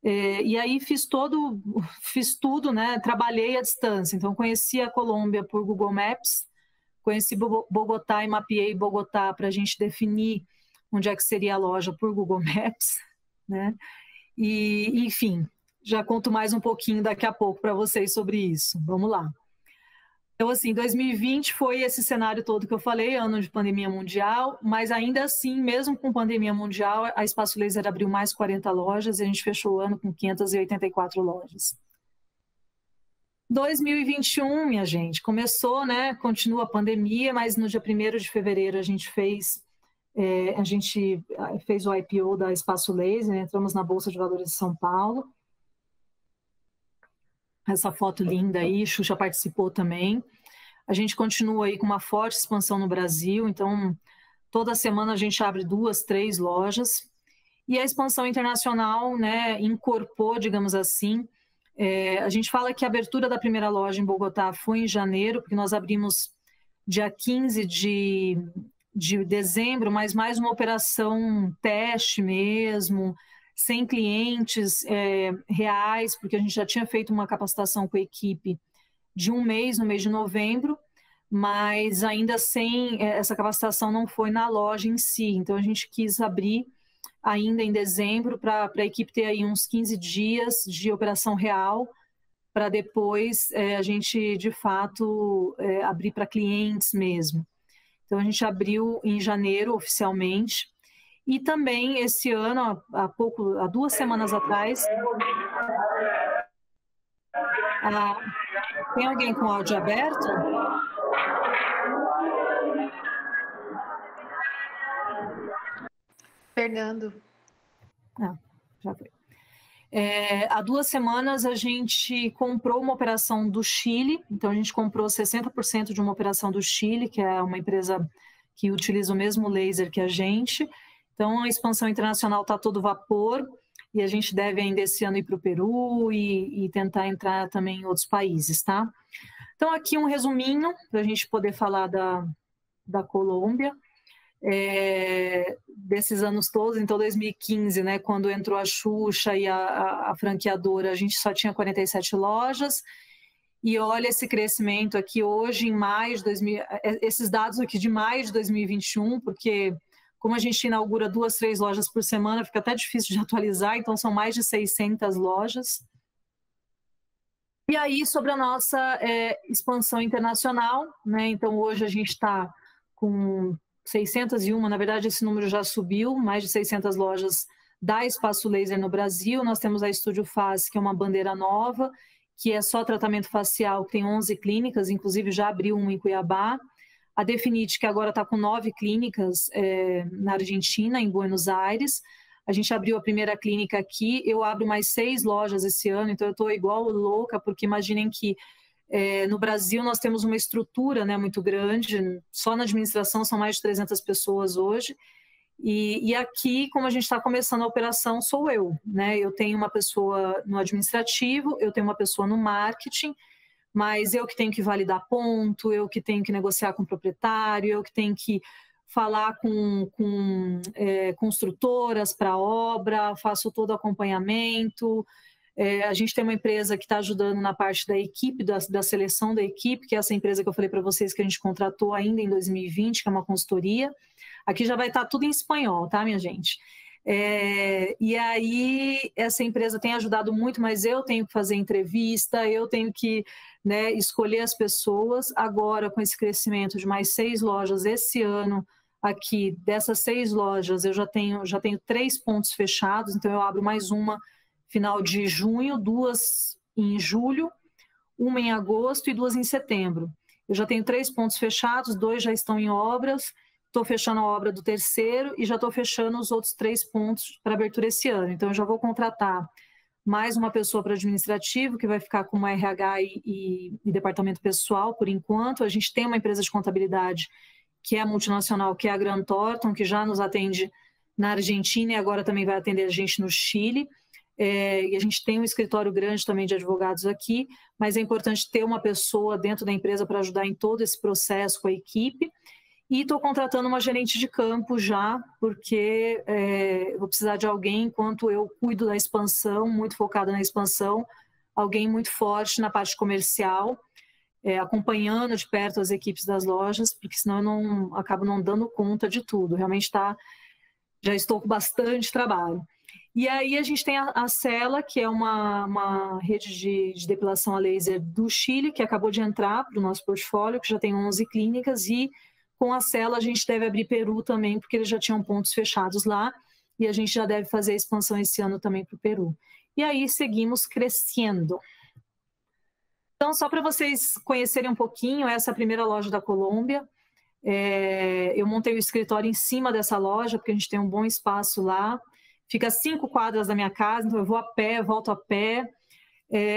E aí fiz tudo, né? Trabalhei à distância, então conheci a Colômbia por Google Maps, conheci Bogotá e mapeei Bogotá para a gente definir onde é que seria a loja por Google Maps, né? E, enfim, já conto mais um pouquinho daqui a pouco para vocês sobre isso. Vamos lá. Então, assim, 2020 foi esse cenário todo que eu falei, ano de pandemia mundial, mas ainda assim, mesmo com pandemia mundial, a Espaço Laser abriu mais 40 lojas e a gente fechou o ano com 584 lojas. 2021, minha gente, começou, né? Continua a pandemia, mas no dia 1º de fevereiro a gente fez o IPO da Espaço Laser, entramos na Bolsa de Valores de São Paulo. Essa foto linda aí, Xuxa participou também. A gente continua aí com uma forte expansão no Brasil, então toda semana a gente abre 2, 3 lojas. E a expansão internacional, né, incorporou, digamos assim, a gente fala que a abertura da primeira loja em Bogotá foi em janeiro, porque nós abrimos dia 15 de dezembro, mas mais uma operação teste mesmo, sem clientes reais, porque a gente já tinha feito uma capacitação com a equipe de 1 mês, no mês de novembro, mas ainda sem essa capacitação não foi na loja em si. Então a gente quis abrir ainda em dezembro para a equipe ter aí uns 15 dias de operação real, para depois a gente de fato abrir para clientes mesmo. Então a gente abriu em janeiro oficialmente. E também esse ano, há 2 semanas atrás, tem alguém com áudio aberto? Fernando. Já foi. Há 2 semanas a gente comprou uma operação do Chile, então a gente comprou 60% de uma operação do Chile, que é uma empresa que utiliza o mesmo laser que a gente. Então, a expansão internacional está a todo vapor e a gente deve ainda esse ano ir para o Peru e tentar entrar também em outros países, tá? Então, aqui um resuminho para a gente poder falar da Colômbia, desses anos todos. Então, 2015, né, quando entrou a Xuxa e a franqueadora, a gente só tinha 47 lojas. E olha esse crescimento aqui hoje, em maio de 2000, esses dados aqui de maio de 2021, porque como a gente inaugura 2, 3 lojas por semana, fica até difícil de atualizar, então são mais de 600 lojas. E aí, sobre a nossa expansão internacional, né? Então hoje a gente está com 601, na verdade esse número já subiu, mais de 600 lojas da Espaço Laser no Brasil. Nós temos a Estúdio Face, que é uma bandeira nova, que é só tratamento facial, que tem 11 clínicas, inclusive já abriu uma em Cuiabá. A Definite, que agora está com 9 clínicas na Argentina, em Buenos Aires. A gente abriu a primeira clínica aqui, eu abro mais 6 lojas esse ano, então eu estou igual louca, porque imaginem que no Brasil nós temos uma estrutura, né, muito grande, só na administração são mais de 300 pessoas hoje, E aqui, como a gente está começando a operação, sou eu, né? Eu tenho uma pessoa no administrativo, eu tenho uma pessoa no marketing, mas eu que tenho que validar ponto, eu que tenho que negociar com o proprietário, eu que tenho que falar com construtoras para obra, faço todo o acompanhamento. A gente tem uma empresa que está ajudando na parte da equipe, da seleção da equipe, que é essa empresa que eu falei para vocês que a gente contratou ainda em 2020, que é uma consultoria. Aqui já vai estar tudo em espanhol, tá, minha gente? E aí, essa empresa tem ajudado muito, mas eu tenho que fazer entrevista, eu tenho que, né, escolher as pessoas. Agora, com esse crescimento de mais 6 lojas esse ano, aqui, dessas 6 lojas, eu já tenho 3 pontos fechados, então eu abro mais uma final de junho, 2 em julho, uma em agosto e 2 em setembro. Eu já tenho 3 pontos fechados, 2 já estão em obras. Estou fechando a obra do terceiro e já estou fechando os outros 3 pontos para abertura esse ano. Então, eu já vou contratar mais uma pessoa para administrativo, que vai ficar com uma RH e departamento pessoal, por enquanto. A gente tem uma empresa de contabilidade, que é a multinacional, que é a Grant Thornton, que já nos atende na Argentina e agora também vai atender a gente no Chile. E a gente tem um escritório grande também de advogados aqui, mas é importante ter uma pessoa dentro da empresa para ajudar em todo esse processo com a equipe. E estou contratando uma gerente de campo já, porque eu vou precisar de alguém, enquanto eu cuido da expansão, muito focada na expansão, alguém muito forte na parte comercial, acompanhando de perto as equipes das lojas, porque senão eu acabo não dando conta de tudo. Realmente já estou com bastante trabalho. E aí a gente tem a Cela, que é uma rede de depilação a laser do Chile, que acabou de entrar para o nosso portfólio, que já tem 11 clínicas, e com a Cela a gente deve abrir Peru também, porque eles já tinham pontos fechados lá, e a gente já deve fazer a expansão esse ano também para o Peru. E aí seguimos crescendo. Então, só para vocês conhecerem um pouquinho, essa é a primeira loja da Colômbia. Eu montei o escritório em cima dessa loja, porque a gente tem um bom espaço lá. Fica 5 quadras da minha casa, então eu vou a pé, volto a pé.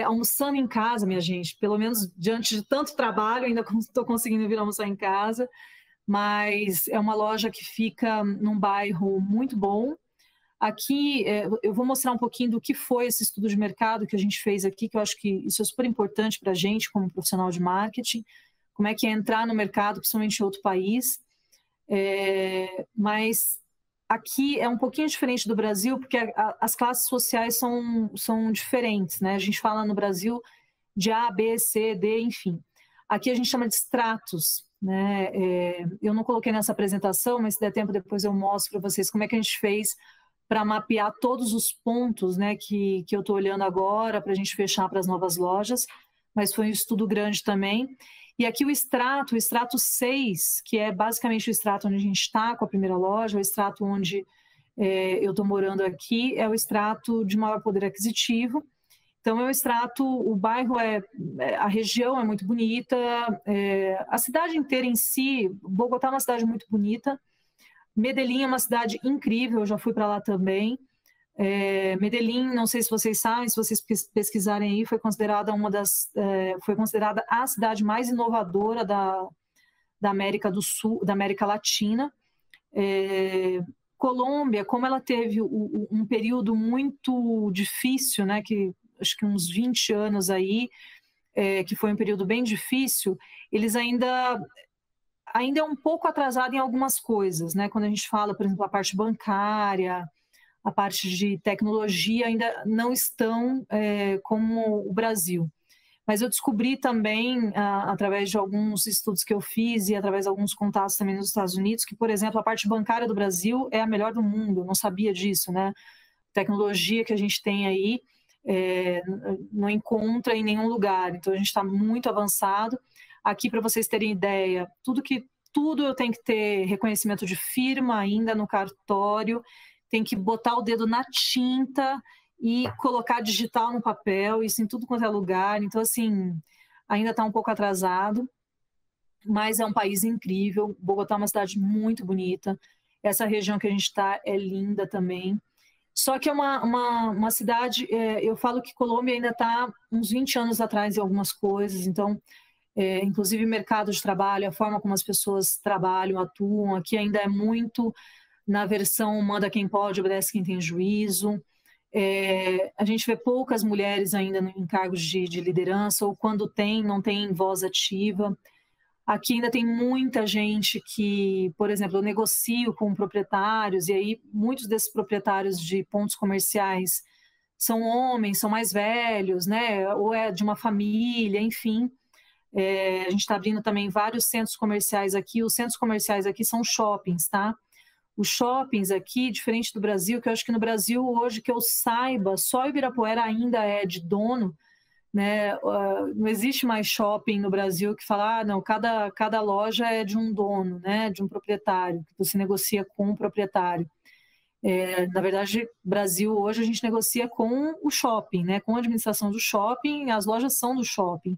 Almoçando em casa, minha gente, pelo menos diante de tanto trabalho, ainda estou conseguindo vir almoçar em casa. Mas é uma loja que fica num bairro muito bom. Aqui eu vou mostrar um pouquinho do que foi esse estudo de mercado que a gente fez aqui, que eu acho que isso é super importante para a gente como profissional de marketing, como é que é entrar no mercado, principalmente em outro país. Mas aqui é um pouquinho diferente do Brasil, porque as classes sociais são diferentes, né? A gente fala no Brasil de A, B, C, D, enfim. Aqui a gente chama de estratos, né? Eu não coloquei nessa apresentação, mas se der tempo depois eu mostro para vocês como é que a gente fez para mapear todos os pontos, né, que eu estou olhando agora para a gente fechar para as novas lojas, mas foi um estudo grande também. E aqui o extrato 6, que é basicamente o extrato onde a gente está com a primeira loja, o extrato onde eu estou morando aqui, é o extrato de maior poder aquisitivo. Então, é um extrato, o bairro a região é muito bonita, a cidade inteira em si, Bogotá é uma cidade muito bonita, Medellín é uma cidade incrível, eu já fui para lá também. Medellín, não sei se vocês sabem, se vocês pesquisarem aí, foi considerada a cidade mais inovadora da América do Sul, da América Latina. Colômbia, como ela teve um período muito difícil, né, que acho que uns 20 anos aí, que foi um período bem difícil, eles ainda é um pouco atrasado em algumas coisas, né? Quando a gente fala, por exemplo, a parte bancária, a parte de tecnologia, ainda não estão como o Brasil. Mas eu descobri também, através de alguns estudos que eu fiz e através de alguns contatos também nos Estados Unidos, que, por exemplo, a parte bancária do Brasil é a melhor do mundo. Eu não sabia disso, né? A tecnologia que a gente tem aí não encontra em nenhum lugar. Então, a gente está muito avançado. Aqui, para vocês terem ideia, tudo eu tenho que ter reconhecimento de firma ainda no cartório, tem que botar o dedo na tinta e colocar digital no papel, isso em tudo quanto é lugar. Então, assim, ainda está um pouco atrasado, mas é um país incrível. Bogotá é uma cidade muito bonita. Essa região que a gente está é linda também. Só que é uma cidade, eu falo que Colômbia ainda está uns 20 anos atrás em algumas coisas, então, inclusive mercado de trabalho, a forma como as pessoas trabalham, atuam, aqui ainda é muito na versão manda quem pode, obedece quem tem juízo. A gente vê poucas mulheres ainda em cargos de liderança, ou quando tem, não tem voz ativa. Aqui ainda tem muita gente que, por exemplo, eu negocio com proprietários, e aí muitos desses proprietários de pontos comerciais são homens, são mais velhos, né? Ou é de uma família, enfim. A gente está abrindo também vários centros comerciais aqui. Os centros comerciais aqui são shoppings, tá? Os shoppings aqui, diferente do Brasil, que eu acho que no Brasil hoje, que eu saiba, só Ibirapuera ainda é de dono, né? Não existe mais shopping no Brasil que fala, não, cada loja é de um dono, né? De um proprietário, que você negocia com o proprietário. Na verdade, Brasil hoje a gente negocia com o shopping, né? Com a administração do shopping, as lojas são do shopping.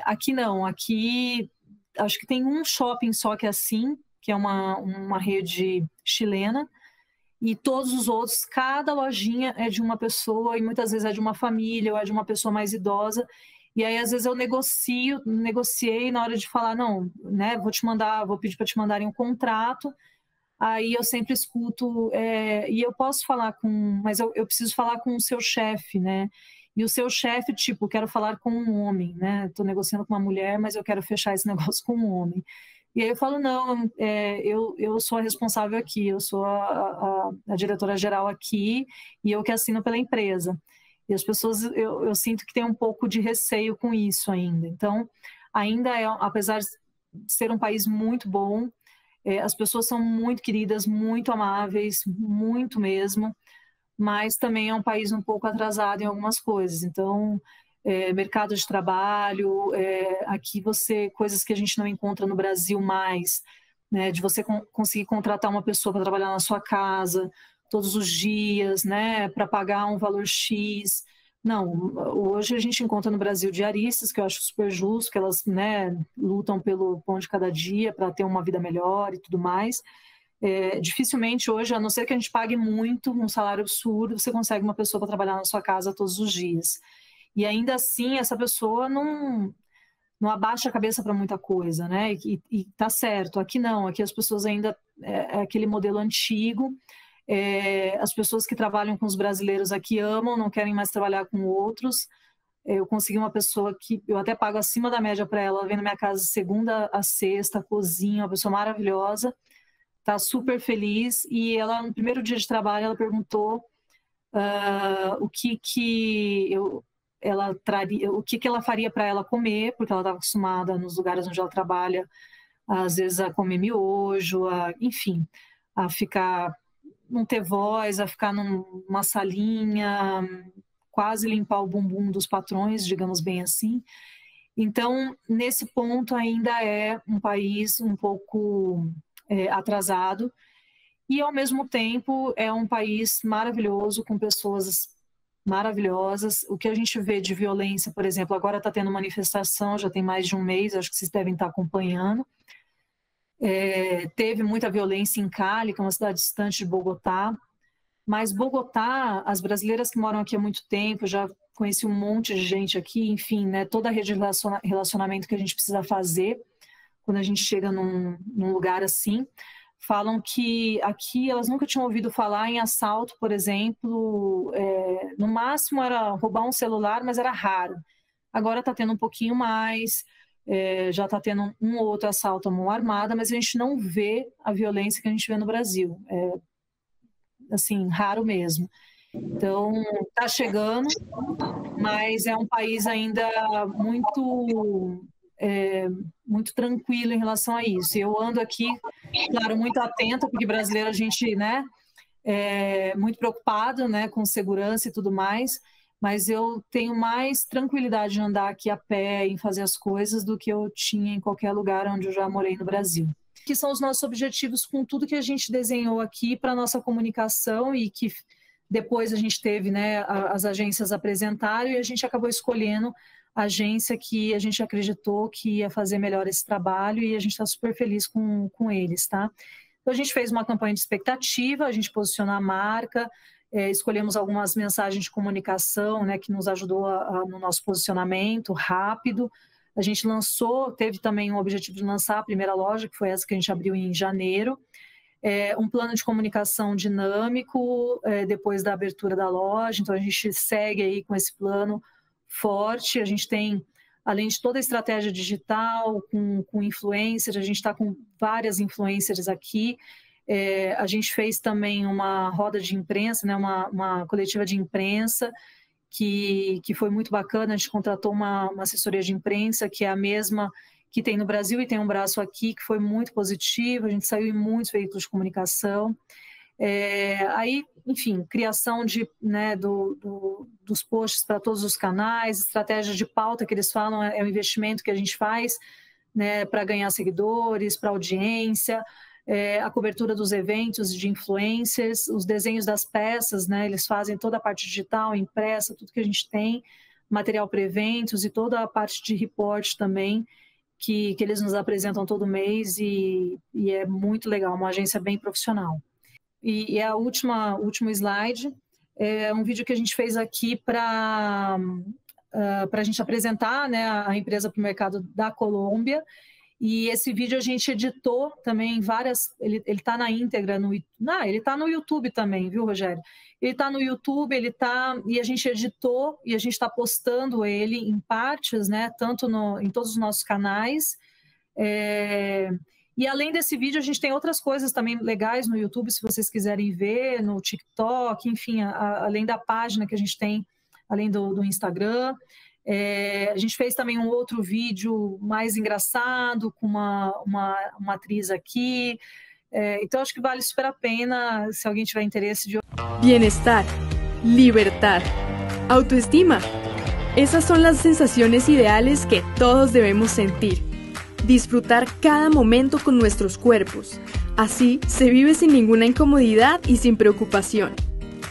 Aqui não, aqui acho que tem um shopping só que é assim, que é uma rede chilena, e todos os outros, cada lojinha é de uma pessoa, e muitas vezes é de uma família, ou é de uma pessoa mais idosa, e aí às vezes eu negociei na hora de falar, não, né, vou pedir para te mandarem um contrato, aí eu sempre escuto, e eu posso falar mas eu preciso falar com o seu chefe, né, e o seu chefe, tipo, quero falar com um homem, né, estou negociando com uma mulher, mas eu quero fechar esse negócio com um homem. E aí eu falo, não, eu sou a responsável aqui, eu sou a diretora-geral aqui e eu que assino pela empresa. E as pessoas, eu sinto que tem um pouco de receio com isso ainda. Então, ainda apesar de ser um país muito bom, as pessoas são muito queridas, muito amáveis, muito mesmo, mas também é um país um pouco atrasado em algumas coisas. Então, mercado de trabalho, aqui coisas que a gente não encontra no Brasil mais, né, de você conseguir contratar uma pessoa para trabalhar na sua casa todos os dias, né, para pagar um valor X. Não, hoje a gente encontra no Brasil diaristas, que eu acho super justo, que elas, né, lutam pelo pão de cada dia para ter uma vida melhor e tudo mais. Dificilmente hoje, a não ser que a gente pague muito, um salário absurdo, você consegue uma pessoa para trabalhar na sua casa todos os dias. E ainda assim, essa pessoa não abaixa a cabeça para muita coisa, né? E tá certo. Aqui não, aqui as pessoas ainda... É aquele modelo antigo. As pessoas que trabalham com os brasileiros aqui amam, não querem mais trabalhar com outros. Eu consegui uma pessoa que eu até pago acima da média para ela, vem na minha casa de segunda a sexta, cozinha, uma pessoa maravilhosa, tá super feliz. E ela, no primeiro dia de trabalho, ela perguntou o que ela faria para ela comer, porque ela estava acostumada nos lugares onde ela trabalha, às vezes a comer miojo, enfim, a ficar, não ter voz, a ficar numa salinha, quase limpar o bumbum dos patrões, digamos bem assim. Então, nesse ponto ainda é um país um pouco atrasado, e ao mesmo tempo é um país maravilhoso, com pessoas maravilhosas. O que a gente vê de violência, por exemplo, agora está tendo manifestação, já tem mais de um mês, acho que vocês devem estar acompanhando. Teve muita violência em Cali, que é uma cidade distante de Bogotá, mas Bogotá, as brasileiras que moram aqui há muito tempo, já conheci um monte de gente aqui, enfim, né, toda a rede de relacionamento que a gente precisa fazer quando a gente chega num lugar assim, falam que aqui elas nunca tinham ouvido falar em assalto, por exemplo, no máximo era roubar um celular, mas era raro. Agora está tendo um pouquinho mais, já está tendo um ou outro assalto à mão armada, mas a gente não vê a violência que a gente vê no Brasil. Assim, raro mesmo. Então, está chegando, mas é um país ainda muito tranquilo em relação a isso. Eu ando aqui, claro, muito atenta, porque brasileiro a gente, né, muito preocupado, né, com segurança e tudo mais, mas eu tenho mais tranquilidade de andar aqui a pé, em fazer as coisas, do que eu tinha em qualquer lugar onde eu já morei no Brasil. Que são os nossos objetivos com tudo que a gente desenhou aqui para a nossa comunicação, e que depois a gente teve, né, as agências apresentaram, e a gente acabou escolhendo a agência que a gente acreditou que ia fazer melhor esse trabalho, e a gente está super feliz com eles, tá? Então a gente fez uma campanha de expectativa, a gente posicionou a marca, escolhemos algumas mensagens de comunicação, né, que nos ajudou no nosso posicionamento rápido. A gente teve também um objetivo de lançar a primeira loja, que foi essa que a gente abriu em janeiro. um plano de comunicação dinâmico depois da abertura da loja, então a gente segue aí com esse plano forte, a gente tem, além de toda a estratégia digital, com influencers, a gente está com várias influencers aqui, a gente fez também uma roda de imprensa, né, uma coletiva de imprensa, que foi muito bacana, a gente contratou uma assessoria de imprensa, que é a mesma que tem no Brasil e tem um braço aqui, que foi muito positivo, a gente saiu em muitos veículos de comunicação. Aí, enfim, criação dos posts para todos os canais, estratégia de pauta que eles falam, é um investimento que a gente faz, né, para ganhar seguidores, para audiência, a cobertura dos eventos de influencers, os desenhos das peças, né, eles fazem toda a parte digital, impressa, tudo que a gente tem, material para eventos e toda a parte de report também, que eles nos apresentam todo mês e é muito legal, uma agência bem profissional. E a último slide é um vídeo que a gente fez aqui para a gente apresentar, né, a empresa para o mercado da Colômbia. E esse vídeo a gente editou também em várias... Ele está na íntegra, ele está no YouTube também, viu, Rogério? Ele está no YouTube, e a gente editou e a gente está postando ele em partes, né, tanto em todos os nossos canais. E além desse vídeo, a gente tem outras coisas também legais no YouTube, se vocês quiserem ver, no TikTok, enfim, além da página que a gente tem, além do Instagram. A gente fez também um outro vídeo mais engraçado, com uma atriz aqui. Então, acho que vale super a pena, se alguém tiver interesse de... Bienestar, libertad, autoestima. Esas son las sensaciones ideales que todos debemos sentir. Disfrutar cada momento con nuestros cuerpos. Así se vive sin ninguna incomodidad y sin preocupación.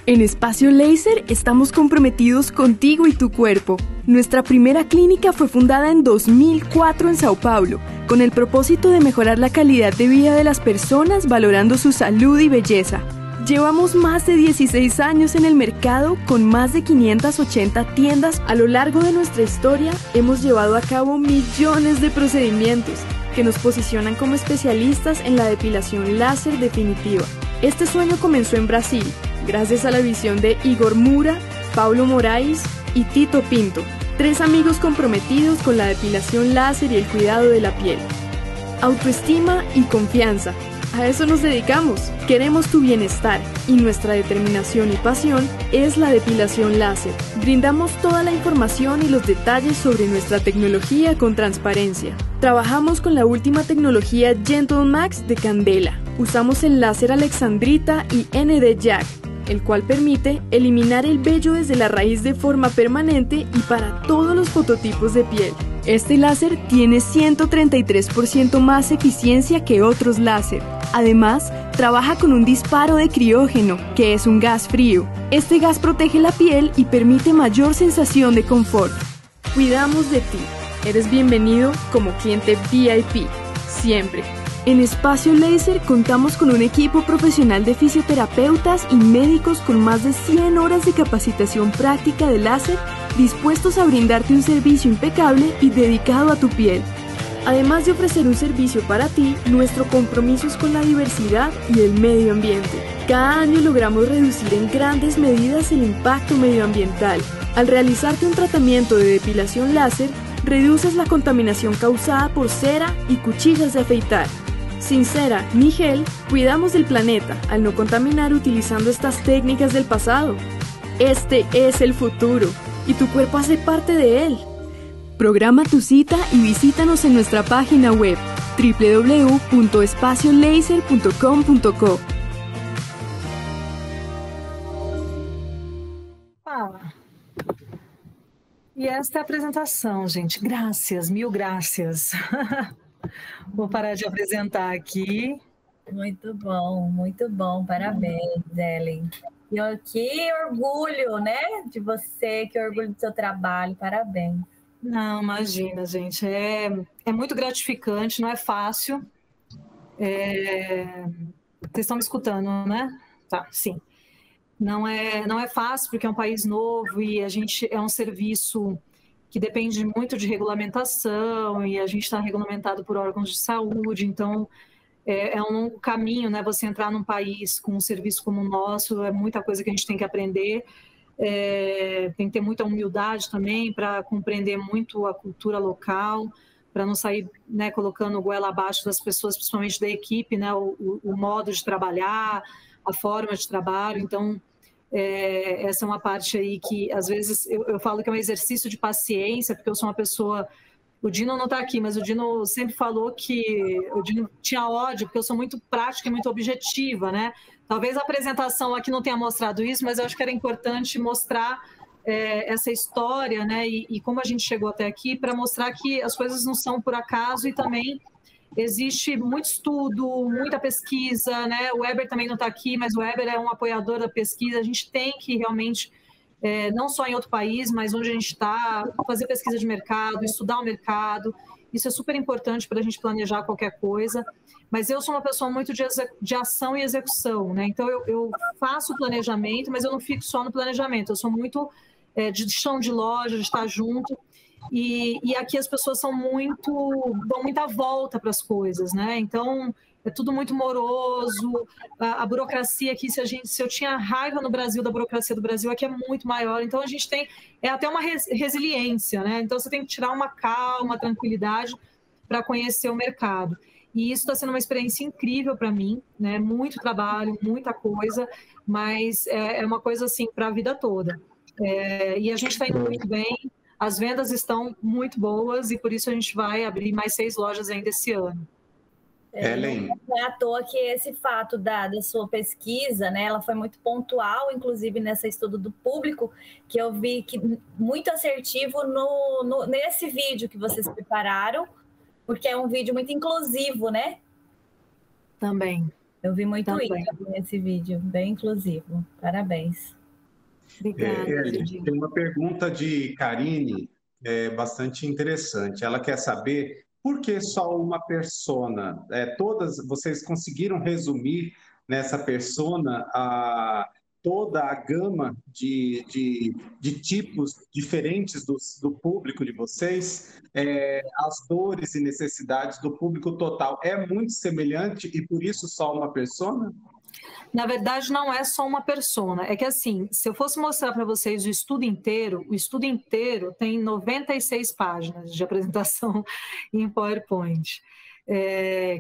En Espacio Laser estamos comprometidos contigo y tu cuerpo. Nuestra primera clínica fue fundada en 2004 en Sao Paulo, con el propósito de mejorar la calidad de vida de las personas valorando su salud y belleza. Llevamos más de 16 años en el mercado con más de 580 tiendas. A lo largo de nuestra historia hemos llevado a cabo millones de procedimientos que nos posicionan como especialistas en la depilación láser definitiva. Este sueño comenzó en Brasil, gracias a la visión de Igor Mura, Paulo Moraes y Tito Pinto, 3 amigos comprometidos con la depilación láser y el cuidado de la piel. Autoestima y confianza. A eso nos dedicamos. Queremos tu bienestar y nuestra determinación y pasión es la depilación láser. Brindamos toda la información y los detalles sobre nuestra tecnología con transparencia. Trabajamos con la última tecnología Gentle Max de Candela. Usamos el láser Alexandrita y ND Jack, el cual permite eliminar el vello desde la raíz de forma permanente y para todos los fototipos de piel. Este láser tiene 133% más eficiencia que otros láser. Además, trabaja con un disparo de criógeno, que es un gas frío. Este gas protege la piel y permite mayor sensación de confort. Cuidamos de ti. Eres bienvenido como cliente VIP, siempre. En Espacio Laser contamos con un equipo profesional de fisioterapeutas y médicos con más de 100 horas de capacitación práctica de láser, dispuestos a brindarte un servicio impecable y dedicado a tu piel. Además de ofrecer un servicio para ti, nuestro compromiso es con la diversidad y el medio ambiente. Cada año logramos reducir en grandes medidas el impacto medioambiental. Al realizarte un tratamiento de depilación láser, reduces la contaminación causada por cera y cuchillas de afeitar. Sin cera ni gel, cuidamos del planeta al no contaminar utilizando estas técnicas del pasado. Este es el futuro y tu cuerpo hace parte de él. Programa tu cita y visítanos en nuestra página web www.espaciolaser.com.co. E esta é a apresentação, gente. Graças, mil graças. Vou parar de apresentar aqui. Muito bom. Parabéns, Ellen. Que orgulho, né, de você, que orgulho do seu trabalho. Parabéns. Não, imagina, gente. É muito gratificante, não é fácil. Vocês estão me escutando, né? Tá, sim. Não é fácil, porque é um país novo e a gente é um serviço que depende muito de regulamentação e a gente está regulamentado por órgãos de saúde, então é um longo caminho, né? Você entrar num país com um serviço como o nosso, é muita coisa que a gente tem que aprender. Tem que ter muita humildade também para compreender muito a cultura local, para não sair, né, colocando goela abaixo das pessoas, principalmente da equipe, né? O modo de trabalhar, a forma de trabalho. Então, essa é uma parte aí que, às vezes, eu falo que é um exercício de paciência, porque eu sou uma pessoa... O Dino não está aqui, mas o Dino sempre falou que o Dino tinha ódio, porque eu sou muito prática e muito objetiva, né? Talvez a apresentação aqui não tenha mostrado isso, mas eu acho que era importante mostrar essa história, né? E como a gente chegou até aqui, para mostrar que as coisas não são por acaso e também existe muito estudo, muita pesquisa, né? O Weber também não está aqui, mas o Weber é um apoiador da pesquisa. A gente tem que realmente... não só em outro país, mas onde a gente está, fazer pesquisa de mercado, estudar o mercado, isso é super importante para a gente planejar qualquer coisa, mas eu sou uma pessoa muito de ação e execução, né? Então eu faço planejamento, mas eu não fico só no planejamento, eu sou muito de chão de loja, de estar junto, e aqui as pessoas dão muita volta para as coisas, né? Então... é tudo muito moroso, a burocracia aqui, se eu tinha raiva no Brasil da burocracia do Brasil, aqui é muito maior, então a gente tem até uma resiliência, né? Então você tem que tirar uma calma, tranquilidade para conhecer o mercado. E isso está sendo uma experiência incrível para mim, né? Muito trabalho, muita coisa, mas é uma coisa assim para a vida toda. E a gente está indo muito bem, as vendas estão muito boas e por isso a gente vai abrir mais 6 lojas ainda esse ano. Ellen. Não é à toa que esse fato da sua pesquisa, né, ela foi muito pontual, inclusive nesse estudo do público, que eu vi que muito assertivo nesse vídeo que vocês prepararam, porque é um vídeo muito inclusivo, né? Também. Eu vi muito isso nesse vídeo, bem inclusivo. Parabéns. Obrigada. Tem uma pergunta de Karine, bastante interessante. Ela quer saber... por que só uma persona? Vocês conseguiram resumir nessa persona toda a gama de tipos diferentes do público de vocês? As dores e necessidades do público total é muito semelhante e por isso só uma persona? Na verdade, não é só uma persona. É que, assim, se eu fosse mostrar para vocês o estudo inteiro tem 96 páginas de apresentação em PowerPoint,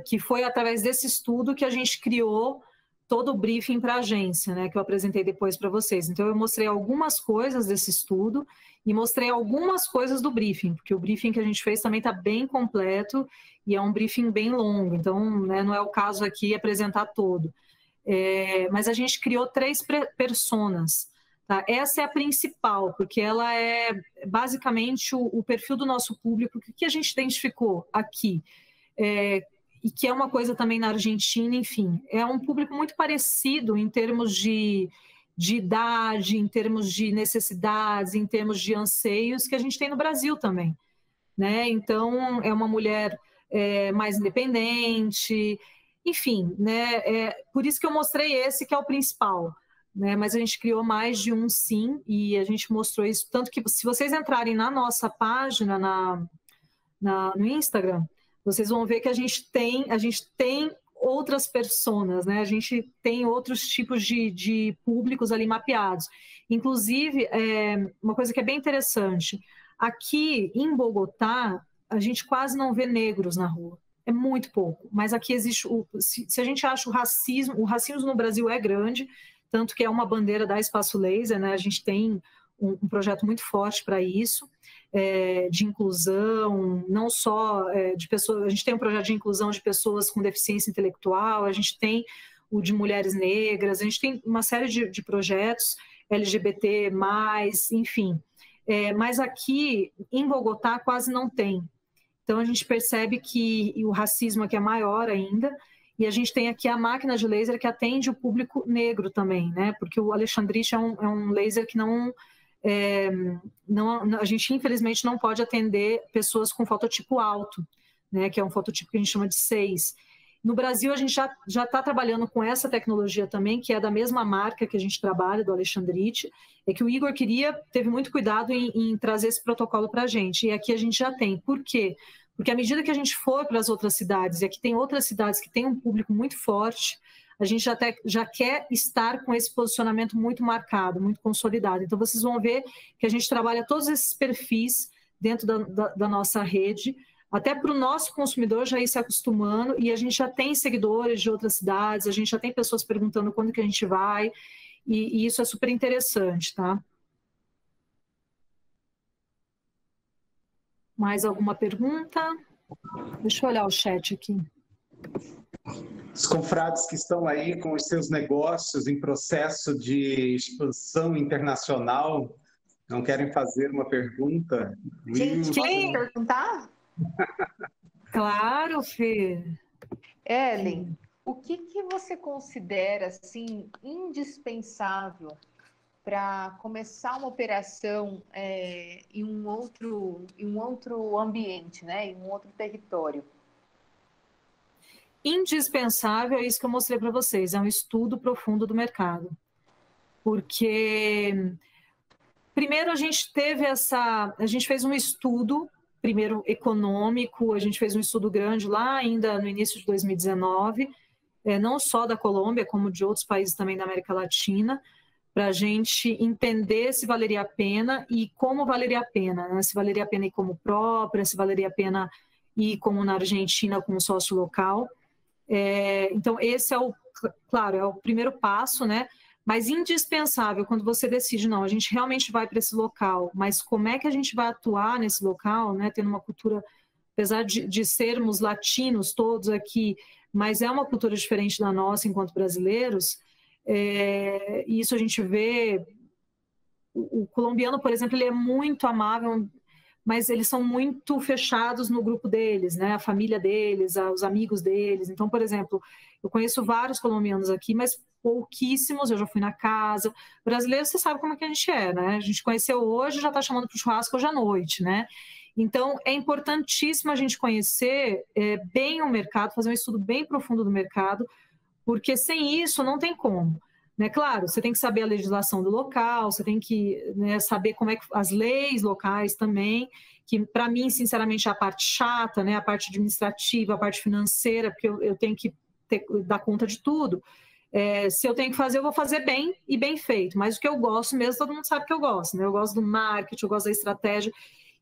que foi através desse estudo que a gente criou todo o briefing para a agência, né, que eu apresentei depois para vocês. Então, eu mostrei algumas coisas desse estudo e mostrei algumas coisas do briefing, porque o briefing que a gente fez também está bem completo e é um briefing bem longo. Então, né, não é o caso aqui apresentar todo. Mas a gente criou 3 personas. Tá? Essa é a principal, porque ela é basicamente o perfil do nosso público, que a gente identificou aqui, e que é uma coisa também na Argentina, enfim. É um público muito parecido em termos de idade, em termos de necessidades, em termos de anseios, que a gente tem no Brasil também. Né? Então, é uma mulher mais independente... Enfim, né, por isso que eu mostrei esse que é o principal, né, mas a gente criou mais de um sim, e a gente mostrou isso, tanto que se vocês entrarem na nossa página no Instagram, vocês vão ver que a gente tem outras personas, né, a gente tem outros tipos de públicos ali mapeados. Inclusive, uma coisa que é bem interessante, aqui em Bogotá, a gente quase não vê negros na rua. É muito pouco, mas aqui existe, se a gente acha o racismo no Brasil é grande, tanto que é uma bandeira da Espaço Laser, né? A gente tem um projeto muito forte para isso, de inclusão, não só de pessoas, a gente tem um projeto de inclusão de pessoas com deficiência intelectual, a gente tem o de mulheres negras, a gente tem uma série de projetos LGBT+, enfim, mas aqui em Bogotá quase não tem. Então, a gente percebe que o racismo aqui é maior ainda, e a gente tem aqui a máquina de laser que atende o público negro também, né? Porque o Alexandrite é um laser que a gente, infelizmente, não pode atender pessoas com fototipo alto, né? Que é um fototipo que a gente chama de 6. No Brasil, a gente já está trabalhando com essa tecnologia também, que é da mesma marca que a gente trabalha, do Alexandrite, é que o Igor teve muito cuidado em trazer esse protocolo para a gente, e aqui a gente já tem. Por quê? Porque à medida que a gente for para as outras cidades, e aqui tem outras cidades que têm um público muito forte, a gente já quer estar com esse posicionamento muito marcado, muito consolidado. Então, vocês vão ver que a gente trabalha todos esses perfis dentro da nossa rede, até para o nosso consumidor já ir se acostumando, e a gente já tem seguidores de outras cidades, a gente já tem pessoas perguntando quando que a gente vai, e isso é super interessante, tá? Mais alguma pergunta? Deixa eu olhar o chat aqui. Os confrades que estão aí com os seus negócios em processo de expansão internacional, não querem fazer uma pergunta? Gente, posso perguntar? Claro, Fê. Ellen, o que você considera assim indispensável para começar uma operação em um outro ambiente, né? Em um outro território? Indispensável é isso que eu mostrei para vocês, é um estudo profundo do mercado. Porque primeiro a gente fez um estudo, primeiro econômico, a gente fez um estudo grande lá ainda no início de 2019, não só da Colômbia, como de outros países também da América Latina, para a gente entender se valeria a pena e como valeria a pena, né? Se valeria a pena ir como própria, se valeria a pena ir como na Argentina com um sócio local. Então, esse claro, é o primeiro passo, né? Mas indispensável quando você decide, não, a gente realmente vai para esse local, mas como é que a gente vai atuar nesse local, né? Tendo uma cultura, apesar de sermos latinos todos aqui, mas é uma cultura diferente da nossa enquanto brasileiros, e isso a gente vê. O colombiano, por exemplo, ele é muito amável, mas eles são muito fechados no grupo deles, né? A família deles, os amigos deles. Então, por exemplo, eu conheço vários colombianos aqui, mas pouquíssimos, eu já fui na casa. Brasileiro, você sabe como é que a gente é, né? A gente conheceu hoje, já está chamando para o churrasco hoje à noite, né? Então, é importantíssimo a gente conhecer bem o mercado, fazer um estudo bem profundo do mercado, porque sem isso não tem como. Né? Claro, você tem que saber a legislação do local, você tem que, né, saber como é que as leis locais também, que para mim, sinceramente, é a parte chata, né? A parte administrativa, a parte financeira, porque eu tenho que dar conta de tudo. Se eu tenho que fazer, eu vou fazer bem e bem feito, mas o que eu gosto mesmo, todo mundo sabe que eu gosto, né? Eu gosto do marketing, eu gosto da estratégia,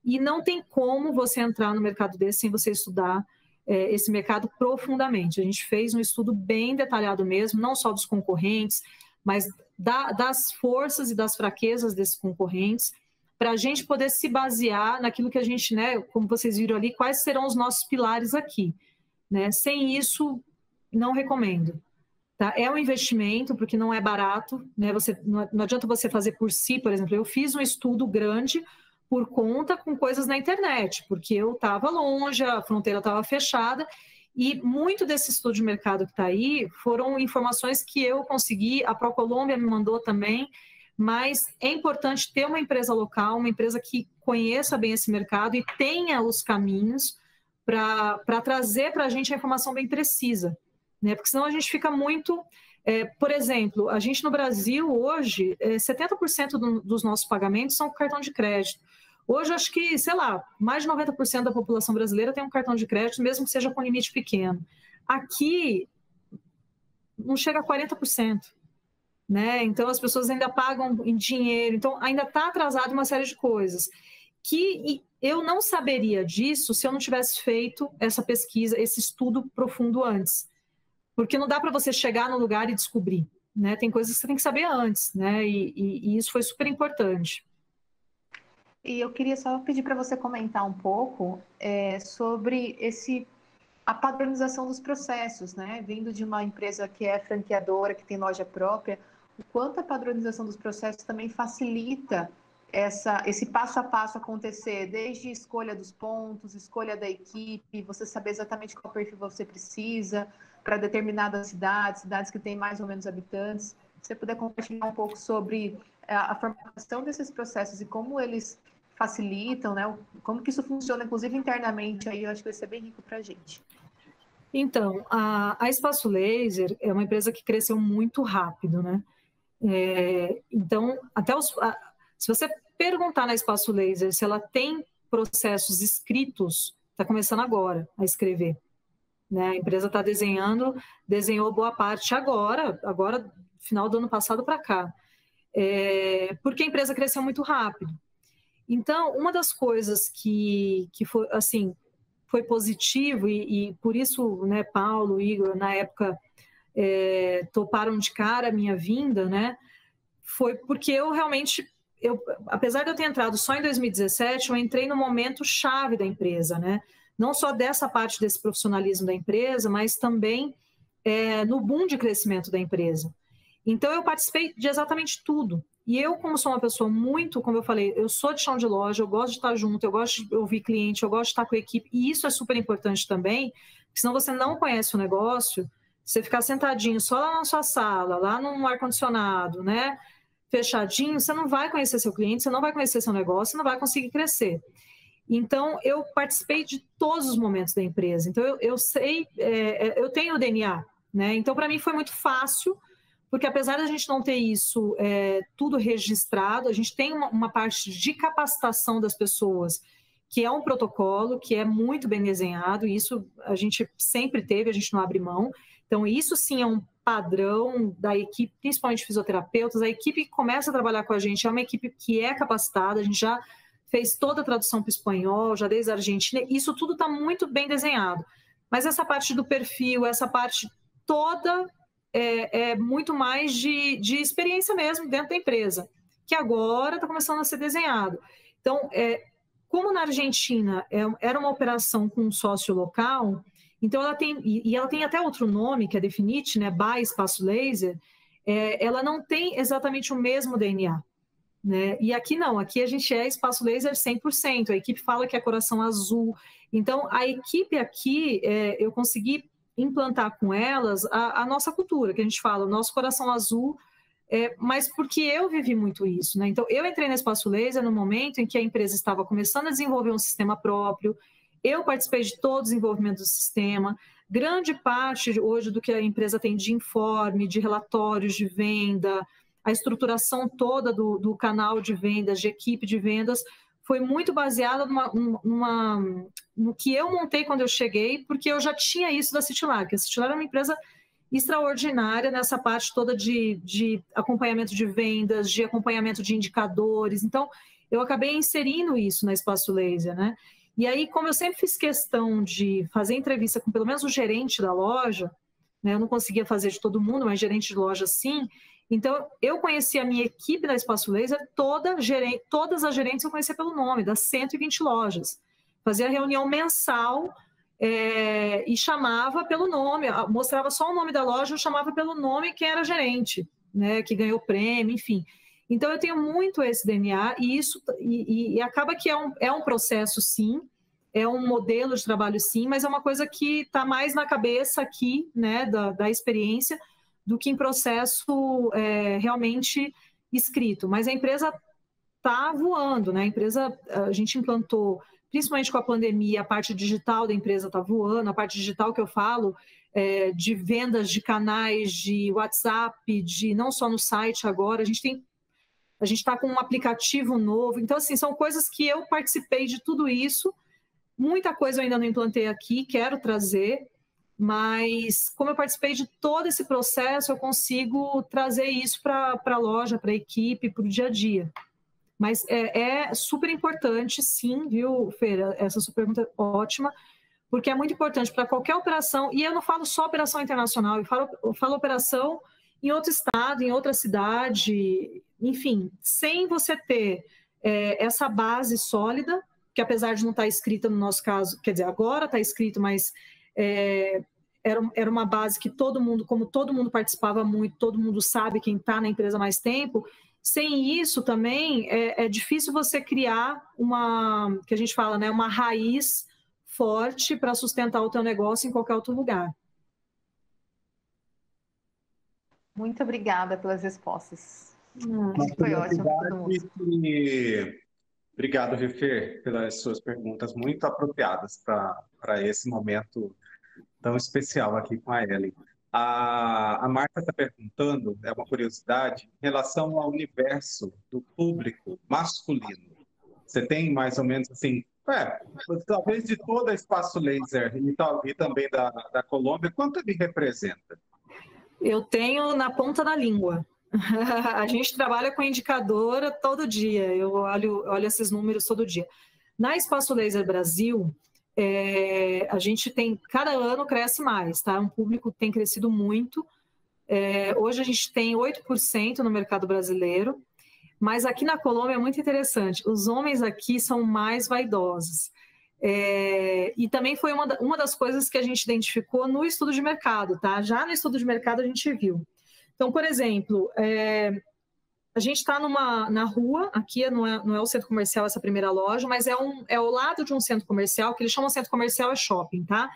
e não tem como você entrar no mercado desse sem você estudar esse mercado profundamente. A gente fez um estudo bem detalhado mesmo, não só dos concorrentes, mas das forças e das fraquezas desses concorrentes, para a gente poder se basear naquilo que a gente, né, como vocês viram ali, quais serão os nossos pilares aqui. Né? Sem isso, não recomendo. Tá? É um investimento, porque não é barato, né? Não adianta você fazer por si, por exemplo. Eu fiz um estudo grande por conta com coisas na internet, porque eu estava longe, a fronteira estava fechada, e muito desse estudo de mercado que está aí foram informações que eu consegui, a ProColômbia me mandou também, mas é importante ter uma empresa local, uma empresa que conheça bem esse mercado e tenha os caminhos para trazer para a gente a informação bem precisa, né? Porque senão a gente fica muito... por exemplo, a gente no Brasil hoje, 70% dos nossos pagamentos são com cartão de crédito. Hoje, acho que, sei lá, mais de 90% da população brasileira tem um cartão de crédito, mesmo que seja com limite pequeno. Aqui, não chega a 40%. Né? Então, as pessoas ainda pagam em dinheiro. Então, ainda está atrasado uma série de coisas. Que eu não saberia disso se eu não tivesse feito essa pesquisa, esse estudo profundo antes. Porque não dá para você chegar no lugar e descobrir. Né? Tem coisas que você tem que saber antes. Né? E isso foi super importante. E eu queria só pedir para você comentar um pouco sobre a padronização dos processos, né? Vindo de uma empresa que é franqueadora, que tem loja própria, o quanto a padronização dos processos também facilita esse passo a passo acontecer, desde escolha dos pontos, escolha da equipe, você saber exatamente qual perfil você precisa para determinadas cidades que têm mais ou menos habitantes. Se você puder compartilhar um pouco sobre a formatação desses processos e como eles facilitam, né? Como que isso funciona, inclusive internamente, aí eu acho que vai ser bem rico para a gente. Então, a Espaço Laser é uma empresa que cresceu muito rápido, né? Então, se você perguntar na Espaço Laser se ela tem processos escritos está começando agora a escrever, né? A empresa está desenhou boa parte agora, final do ano passado para cá, porque a empresa cresceu muito rápido. Então, uma das coisas que foi, assim, foi positivo, e por isso, né, Paulo, Igor, na época, toparam de cara a minha vinda, né, foi porque eu realmente, apesar de eu ter entrado só em 2017, eu entrei no momento chave da empresa, né, não só dessa parte desse profissionalismo da empresa, mas também no boom de crescimento da empresa. Então, eu participei de exatamente tudo. E eu, como sou uma pessoa muito, como eu falei, eu sou de chão de loja, eu gosto de estar junto, eu gosto de ouvir cliente, eu gosto de estar com a equipe, e isso é super importante também, porque senão você não conhece o negócio, você ficar sentadinho só lá na sua sala, lá no ar-condicionado, né, fechadinho, você não vai conhecer seu cliente, você não vai conhecer seu negócio, você não vai conseguir crescer. Então, eu participei de todos os momentos da empresa, então eu sei, eu tenho o DNA, né, então para mim foi muito fácil, porque apesar de a gente não ter isso tudo registrado, a gente tem uma parte de capacitação das pessoas, que é um protocolo, que é muito bem desenhado, e isso a gente sempre teve, a gente não abre mão. Então, isso sim é um padrão da equipe, principalmente fisioterapeutas. A equipe que começa a trabalhar com a gente é uma equipe que é capacitada, a gente já fez toda a tradução para o espanhol, já desde a Argentina, isso tudo está muito bem desenhado. Mas essa parte do perfil, essa parte toda... É muito mais de experiência mesmo dentro da empresa, que agora está começando a ser desenhado. Então, como na Argentina era uma operação com um sócio local, então ela tem, e ela tem até outro nome, que é Definite, né, by Espaço Laser, ela não tem exatamente o mesmo DNA. Né? E aqui não, aqui a gente é Espaço Laser 100%, a equipe fala que é coração azul. Então, a equipe aqui, eu consegui implantar com elas a nossa cultura, que a gente fala, o nosso coração azul, mas porque eu vivi muito isso, né? Então, eu entrei no Espaço Laser no momento em que a empresa estava começando a desenvolver um sistema próprio, eu participei de todo o desenvolvimento do sistema, grande parte hoje do que a empresa tem de informe, de relatórios de venda, a estruturação toda do canal de vendas, de equipe de vendas, foi muito baseada no que eu montei quando eu cheguei, porque eu já tinha isso da Citylar, que a Citylar é uma empresa extraordinária nessa parte toda de acompanhamento de vendas, de acompanhamento de indicadores. Então, eu acabei inserindo isso na Espaço Laser, né? E aí, como eu sempre fiz questão de fazer entrevista com pelo menos o gerente da loja, né? Eu não conseguia fazer de todo mundo, mas gerente de loja sim. Então, eu conheci a minha equipe da Espaço Laser, todas as gerentes eu conhecia pelo nome, das 120 lojas. Fazia reunião mensal e chamava pelo nome, mostrava só o nome da loja, eu chamava pelo nome quem era gerente, né, que ganhou prêmio, enfim. Então, eu tenho muito esse DNA e acaba que é um processo, sim, é um modelo de trabalho, sim, mas é uma coisa que está mais na cabeça aqui, né, da experiência, do que em processo realmente escrito. Mas a empresa está voando, né? A gente implantou, principalmente com a pandemia, a parte digital da empresa está voando, a parte digital que eu falo, de vendas de canais, de WhatsApp, não só no site agora, a gente está com um aplicativo novo. Então, assim, são coisas que eu participei de tudo isso. Muita coisa eu ainda não implantei aqui, quero trazer, mas como eu participei de todo esse processo, eu consigo trazer isso para a loja, para a equipe, para o dia a dia. Mas é super importante, sim, viu, Feira? Essa sua pergunta é ótima, porque é muito importante para qualquer operação, e eu não falo só operação internacional, eu falo operação em outro estado, em outra cidade, enfim, sem você ter essa base sólida, que apesar de não estar escrita no nosso caso, quer dizer, agora está escrito, mas era uma base que como todo mundo participava muito, todo mundo sabe quem está na empresa há mais tempo. Sem isso também é difícil você criar que a gente fala, né, uma raiz forte para sustentar o teu negócio em qualquer outro lugar. Muito obrigada pelas respostas. Foi ótimo para todo mundo. Obrigado, Rifer, pelas suas perguntas muito apropriadas para esse momento tão especial aqui com a Ellen. A Marta está perguntando, é uma curiosidade, em relação ao universo do público masculino. Você tem mais ou menos assim, Talvez de toda a Espaço Laser e também da Colômbia, quanto ele representa? Eu tenho na ponta da língua. A gente trabalha com indicadora todo dia, eu olho esses números todo dia. Na Espaço Laser Brasil, a gente tem, cada ano cresce mais, tá? Um público tem crescido muito. Hoje a gente tem 8% no mercado brasileiro, mas aqui na Colômbia é muito interessante. Os homens aqui são mais vaidosos. E também foi uma das coisas que a gente identificou no estudo de mercado, tá? Já no estudo de mercado a gente viu. Então, por exemplo, a gente está na rua, aqui não é o centro comercial essa primeira loja, mas é ao lado de um centro comercial, que eles chamam de centro comercial, é shopping, tá?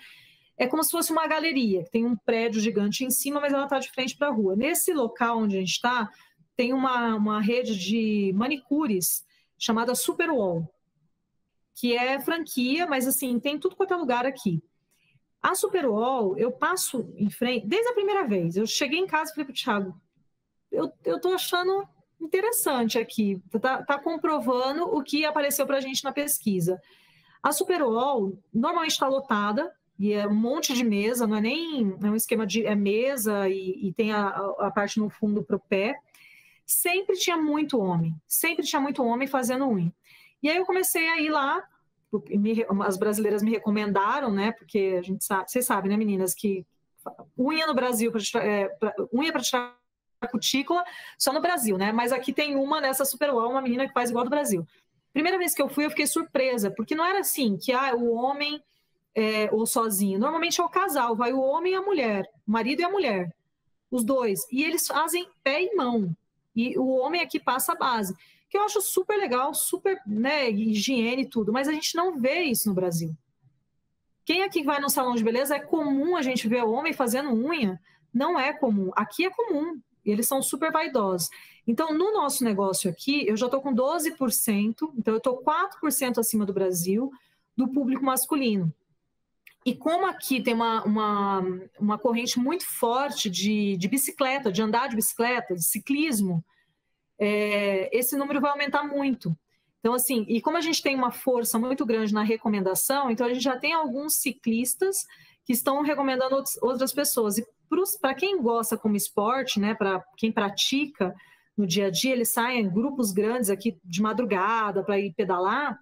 É como se fosse uma galeria, que tem um prédio gigante em cima, mas ela está de frente para a rua. Nesse local onde a gente está, tem uma rede de manicures chamada Superwall, que é franquia, mas assim, tem tudo quanto é lugar aqui. A Superwall, eu passo em frente, desde a primeira vez, eu cheguei em casa e falei para o Thiago, eu tô achando interessante aqui, tá comprovando o que apareceu para a gente na pesquisa. A Superwall normalmente está lotada, e é um monte de mesa, não é nem um esquema de mesa e tem a parte no fundo para o pé. Sempre tinha muito homem fazendo unha. E aí eu comecei a ir lá, as brasileiras me recomendaram, né? Porque a gente sabe, vocês sabem, né, meninas, que unha no Brasil, unha para tirar a cutícula, só no Brasil, né? Mas aqui tem uma nessa Superwall, uma menina que faz igual do Brasil. Primeira vez que eu fui, eu fiquei surpresa, porque não era assim, que o homem ou sozinho. Normalmente é o casal, vai o homem e a mulher, o marido e a mulher, os dois. E eles fazem pé e mão. E o homem aqui passa a base, que eu acho super legal, super, né, higiene e tudo, mas a gente não vê isso no Brasil. Quem aqui vai no salão de beleza, é comum a gente ver o homem fazendo unha? Não é comum. Aqui é comum. Eles são super vaidosos. Então, no nosso negócio aqui, eu já estou com 12%, então eu estou 4% acima do Brasil, do público masculino. E como aqui tem uma corrente muito forte de bicicleta, de andar de bicicleta, de ciclismo, esse número vai aumentar muito. Então, assim, e como a gente tem uma força muito grande na recomendação, então a gente já tem alguns ciclistas que estão recomendando outras pessoas. E para quem gosta como esporte, né, para quem pratica no dia a dia, eles saem em grupos grandes aqui de madrugada para ir pedalar.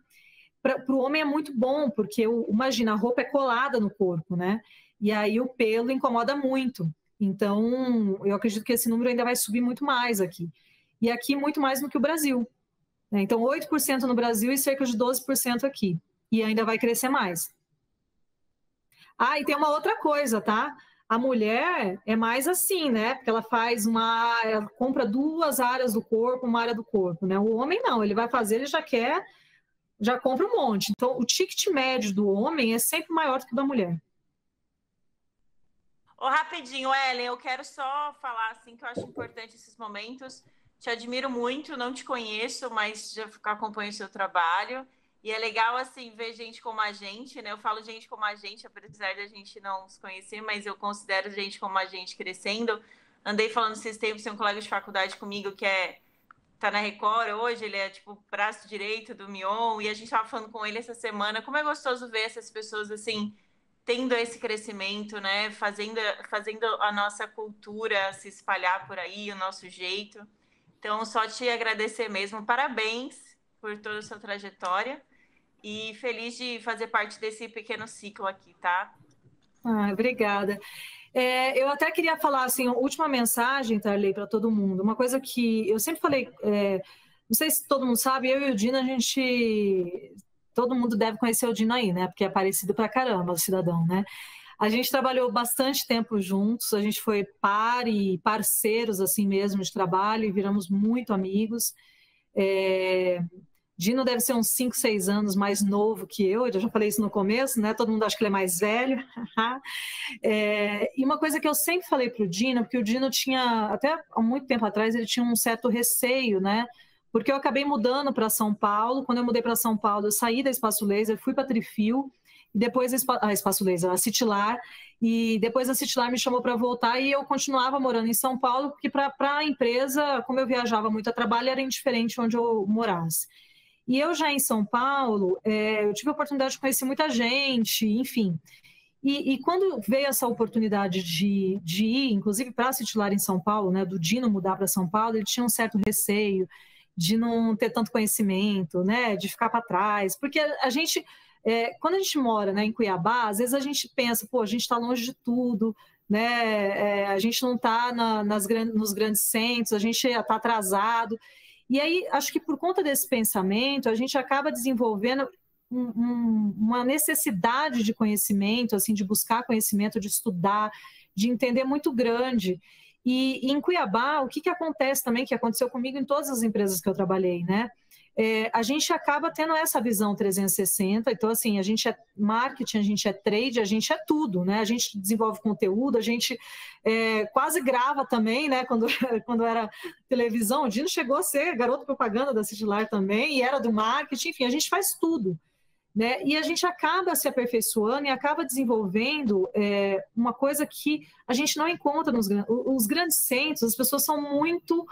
Para o homem é muito bom, porque, imagina, a roupa é colada no corpo, né? E aí o pelo incomoda muito. Então, eu acredito que esse número ainda vai subir muito mais aqui. E aqui muito mais do que o Brasil. Então, 8% no Brasil e cerca de 12% aqui. E ainda vai crescer mais. E tem uma outra coisa, tá? A mulher é mais assim, né? Porque ela ela compra 2 áreas do corpo, uma área do corpo, né? O homem não, ele vai fazer, ele já compra um monte. Então, o ticket médio do homem é sempre maior do que o da mulher. Rapidinho, Ellen, eu quero só falar assim que eu acho importante esses momentos. Te admiro muito, não te conheço, mas já acompanho o seu trabalho. E é legal, assim, ver gente como a gente, né? Eu falo gente como a gente, apesar de a gente não se conhecer, mas eu considero gente como a gente crescendo. Andei falando esses tempos, tem um colega de faculdade comigo que tá na Record hoje, ele é tipo braço direito do Mion, e a gente tava falando com ele essa semana, como é gostoso ver essas pessoas assim, tendo esse crescimento, né, fazendo a nossa cultura se espalhar por aí, o nosso jeito. Então, só te agradecer mesmo, parabéns por toda a sua trajetória e feliz de fazer parte desse pequeno ciclo aqui, tá? Obrigada. Eu até queria falar, assim, última mensagem, Tarley, para todo mundo. Uma coisa que eu sempre falei, não sei se todo mundo sabe, eu e o Dino, todo mundo deve conhecer o Dino aí, né? Porque é parecido pra caramba, o cidadão, né? A gente trabalhou bastante tempo juntos, a gente foi parceiros, assim mesmo, de trabalho, e viramos muito amigos. Dino deve ser uns 5, 6 anos mais novo que eu já falei isso no começo, né? Todo mundo acha que ele é mais velho. E uma coisa que eu sempre falei para o Dino, porque o Dino tinha, até há muito tempo atrás, ele tinha um certo receio, né? Porque eu acabei mudando para São Paulo. Quando eu mudei para São Paulo, eu saí da Espaço Laser, fui para Trifil, e depois Espaço Laser, a Citilar, e depois a Citilar me chamou para voltar e eu continuava morando em São Paulo, porque para a empresa, como eu viajava muito a trabalho, era indiferente onde eu morasse. E eu já em São Paulo, eu tive a oportunidade de conhecer muita gente, enfim. E quando veio essa oportunidade de ir, inclusive para se titular em São Paulo, né, do Dino mudar para São Paulo, ele tinha um certo receio de não ter tanto conhecimento, né, de ficar para trás, porque a gente, quando a gente mora, né, em Cuiabá, às vezes a gente pensa, pô, a gente está longe de tudo, né, a gente não está nos grandes centros, a gente está atrasado. E aí, acho que por conta desse pensamento, a gente acaba desenvolvendo uma necessidade de conhecimento, assim, de buscar conhecimento, de estudar, de entender muito grande. E em Cuiabá, o que acontece também, que aconteceu comigo em todas as empresas que eu trabalhei, né? A gente acaba tendo essa visão 360, então, assim, a gente é marketing, a gente é trade, a gente é tudo, né? A gente desenvolve conteúdo, a gente quase grava também, né? Quando era televisão, o Dino chegou a ser garoto propaganda da Cigilar também, e era do marketing, enfim, a gente faz tudo, né? E a gente acaba se aperfeiçoando e acaba desenvolvendo uma coisa que a gente não encontra os grandes centros, as pessoas são muito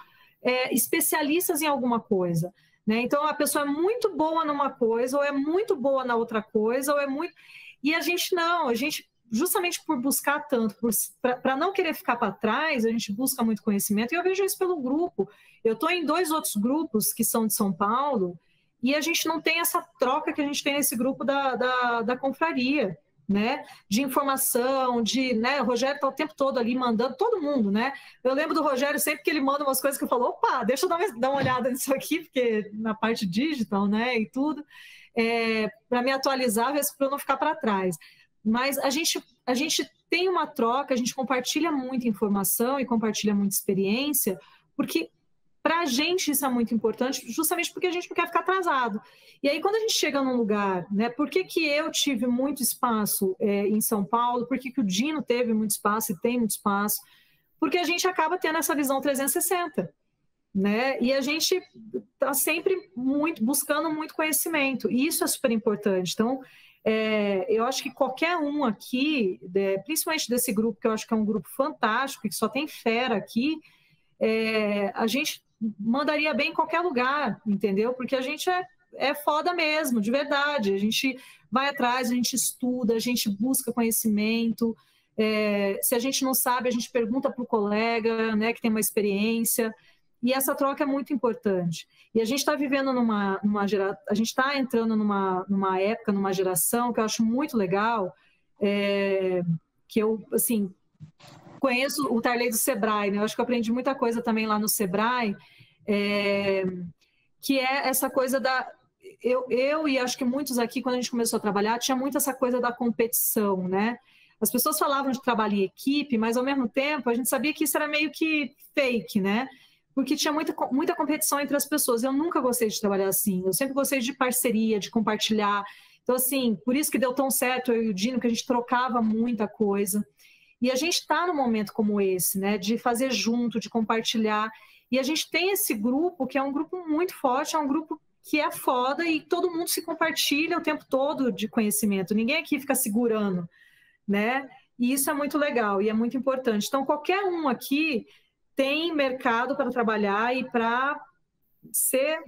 especialistas em alguma coisa, né? Então, a pessoa é muito boa numa coisa, ou é muito boa na outra coisa, ou é muito... E a gente não, a gente, justamente por buscar tanto, para não querer ficar para trás, a gente busca muito conhecimento, e eu vejo isso pelo grupo. Eu estou em 2 outros grupos que são de São Paulo, e a gente não tem essa troca que a gente tem nesse grupo da confraria, né? De informação, né? O Rogério está o tempo todo ali mandando, todo mundo, né? Eu lembro do Rogério sempre que ele manda umas coisas que eu falo, opa, deixa eu dar uma olhada nisso aqui, porque na parte digital, né? E tudo, para me atualizar, para eu não ficar para trás. Mas a gente tem uma troca, a gente compartilha muita informação e compartilha muita experiência, porque para a gente isso é muito importante, justamente porque a gente não quer ficar atrasado. E aí, quando a gente chega num lugar, né? Por que eu tive muito espaço em São Paulo? Por que o Dino teve muito espaço e tem muito espaço? Porque a gente acaba tendo essa visão 360, né? E a gente está sempre buscando muito conhecimento, e isso é super importante. Então, eu acho que qualquer um aqui, principalmente desse grupo, que eu acho que é um grupo fantástico, que só tem fera aqui, a gente mandaria bem em qualquer lugar, entendeu? Porque a gente é foda mesmo, de verdade. A gente vai atrás, a gente estuda, a gente busca conhecimento. Se a gente não sabe, a gente pergunta para o colega, né, que tem uma experiência. E essa troca é muito importante. E a gente está vivendo a gente está entrando numa época, numa geração que eu acho muito legal, que eu, assim, conheço o Tarley do Sebrae, né? Eu acho que eu aprendi muita coisa também lá no Sebrae, que é essa coisa eu e acho que muitos aqui, quando a gente começou a trabalhar, tinha muito essa coisa da competição, né? As pessoas falavam de trabalho em equipe, mas ao mesmo tempo a gente sabia que isso era meio que fake, né? Porque tinha muita competição entre as pessoas. Eu nunca gostei de trabalhar assim, eu sempre gostei de parceria, de compartilhar. Então, assim, por isso que deu tão certo eu e o Dino, que a gente trocava muita coisa. E a gente está num momento como esse, né, de fazer junto, de compartilhar. E a gente tem esse grupo, que é um grupo muito forte, é um grupo que é foda e todo mundo se compartilha o tempo todo de conhecimento. Ninguém aqui fica segurando, né? E isso é muito legal e é muito importante. Então, qualquer um aqui tem mercado para trabalhar e para ser,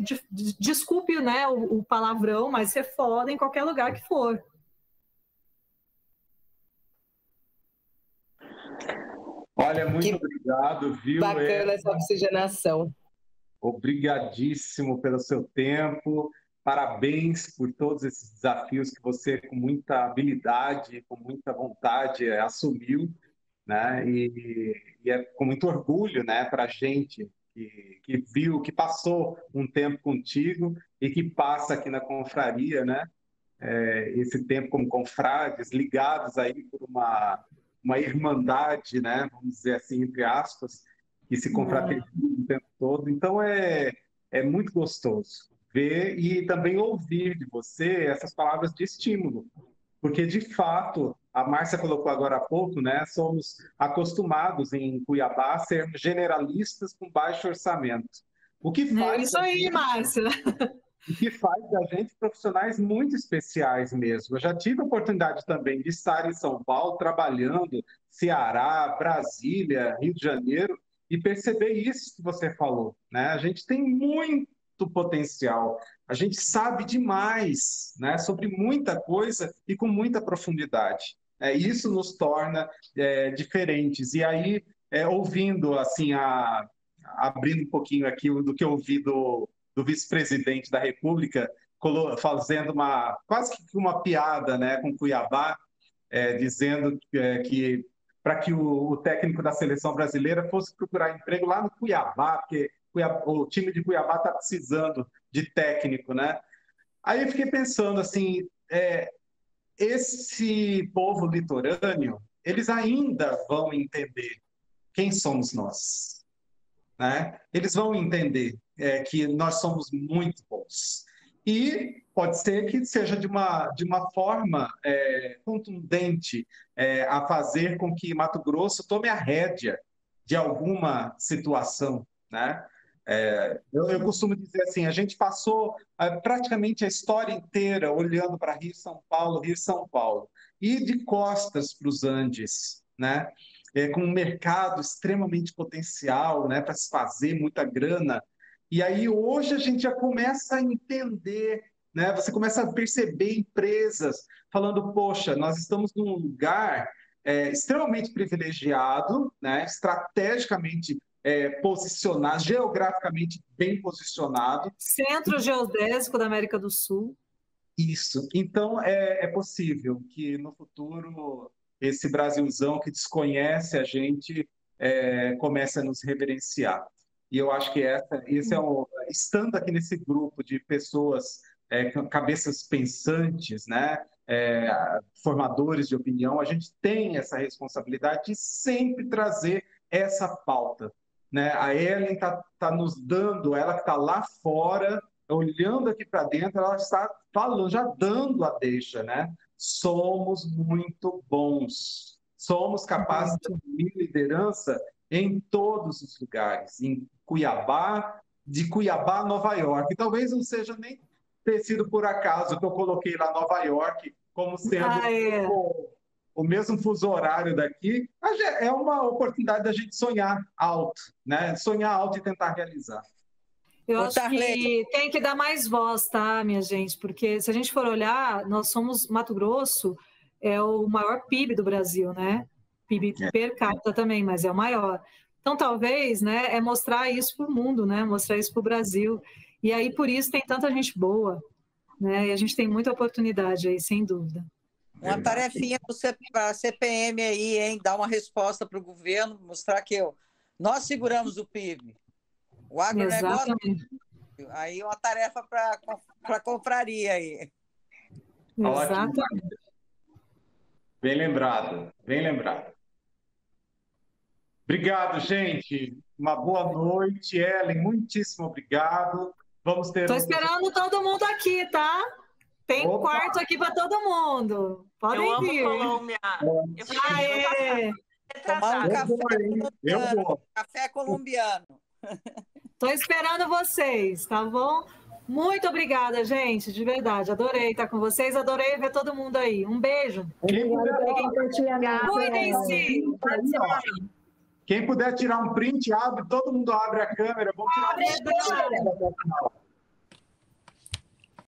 desculpe, né, o palavrão, mas ser foda em qualquer lugar que for. Olha, muito obrigado, viu? Bacana essa oxigenação. Obrigadíssimo pelo seu tempo. Parabéns por todos esses desafios que você, com muita habilidade, com muita vontade, assumiu, né? E é com muito orgulho, né, para a gente que viu, que passou um tempo contigo e que passa aqui na confraria, né? Esse tempo como confrades, ligados aí por uma irmandade, né? Vamos dizer assim, entre aspas, que se confraterniza o tempo todo. Então, é muito gostoso ver e também ouvir de você essas palavras de estímulo. Porque, de fato, a Márcia colocou agora há pouco, né? Somos acostumados em Cuiabá a sermos generalistas com baixo orçamento. O que faz isso aí, Márcia! O que faz da gente profissionais muito especiais mesmo. Eu já tive a oportunidade também de estar em São Paulo, trabalhando, Ceará, Brasília, Rio de Janeiro, e perceber isso que você falou, né? A gente tem muito muito potencial. A gente sabe demais, né, sobre muita coisa e com muita profundidade. Isso nos torna diferentes. E aí, ouvindo, assim, abrindo um pouquinho aqui do que eu ouvi do vice-presidente da República, fazendo quase que uma piada, né, com Cuiabá, dizendo que para que o técnico da seleção brasileira fosse procurar emprego lá no Cuiabá, porque o time de Cuiabá está precisando de técnico, né? Aí eu fiquei pensando assim, esse povo litorâneo, eles ainda vão entender quem somos nós, né? Eles vão entender que nós somos muito bons. E pode ser que seja de uma forma contundente a fazer com que Mato Grosso tome a rédea de alguma situação, né? Eu costumo dizer assim, a gente passou praticamente a história inteira olhando para Rio-São Paulo, e de costas para os Andes, né? Com um mercado extremamente potencial, né? Para se fazer muita grana. E aí hoje a gente já começa a entender, né? Você começa a perceber empresas falando, poxa, nós estamos num lugar extremamente privilegiado, né? Estrategicamente posicionado, geograficamente bem posicionado. Centro geodésico da América do Sul. Isso. Então, é possível que no futuro esse Brasilzão que desconhece a gente comece a nos reverenciar. E eu acho que estando aqui nesse grupo de pessoas, cabeças pensantes, né, formadores de opinião, a gente tem essa responsabilidade de sempre trazer essa pauta, né? A Ellen tá nos dando, ela que está lá fora, olhando aqui para dentro, ela está falando, já dando a deixa, né? Somos muito bons, somos capazes de assumir liderança em todos os lugares, em Cuiabá, de Cuiabá a Nova York. Talvez não seja nem ter sido por acaso que eu coloquei lá Nova York como sendo o mesmo fuso horário daqui. É uma oportunidade da gente sonhar alto, né? Sonhar alto e tentar realizar. Eu acho que tem que dar mais voz, tá, minha gente? Porque se a gente for olhar, nós somos, Mato Grosso é o maior PIB do Brasil, né? PIB per capita também, mas é o maior. Então, talvez, né, mostrar isso para o mundo, né? Mostrar isso para o Brasil. E aí, por isso, tem tanta gente boa, né? E a gente tem muita oportunidade aí, sem dúvida. Uma tarefinha para a CPM aí, hein? Dar uma resposta para o governo, mostrar que nós seguramos o PIB. O agronegócio. Aí uma tarefa para a confraria aí. Exatamente. Bem lembrado, bem lembrado. Obrigado, gente. Uma boa noite, Ellen. Muitíssimo obrigado. Vamos ter. Estou esperando todo mundo aqui, tá? Tem quarto aqui para todo mundo. Podem vir. Eu amo Colômbia. Tomar um café, café colombiano. Estou esperando vocês, tá bom? Muito obrigada, gente, de verdade. Adorei estar com vocês, adorei ver todo mundo aí. Um beijo. Cuidem-se. Quem puder tirar um print, todo mundo abre a câmera. Vamos tirar um print.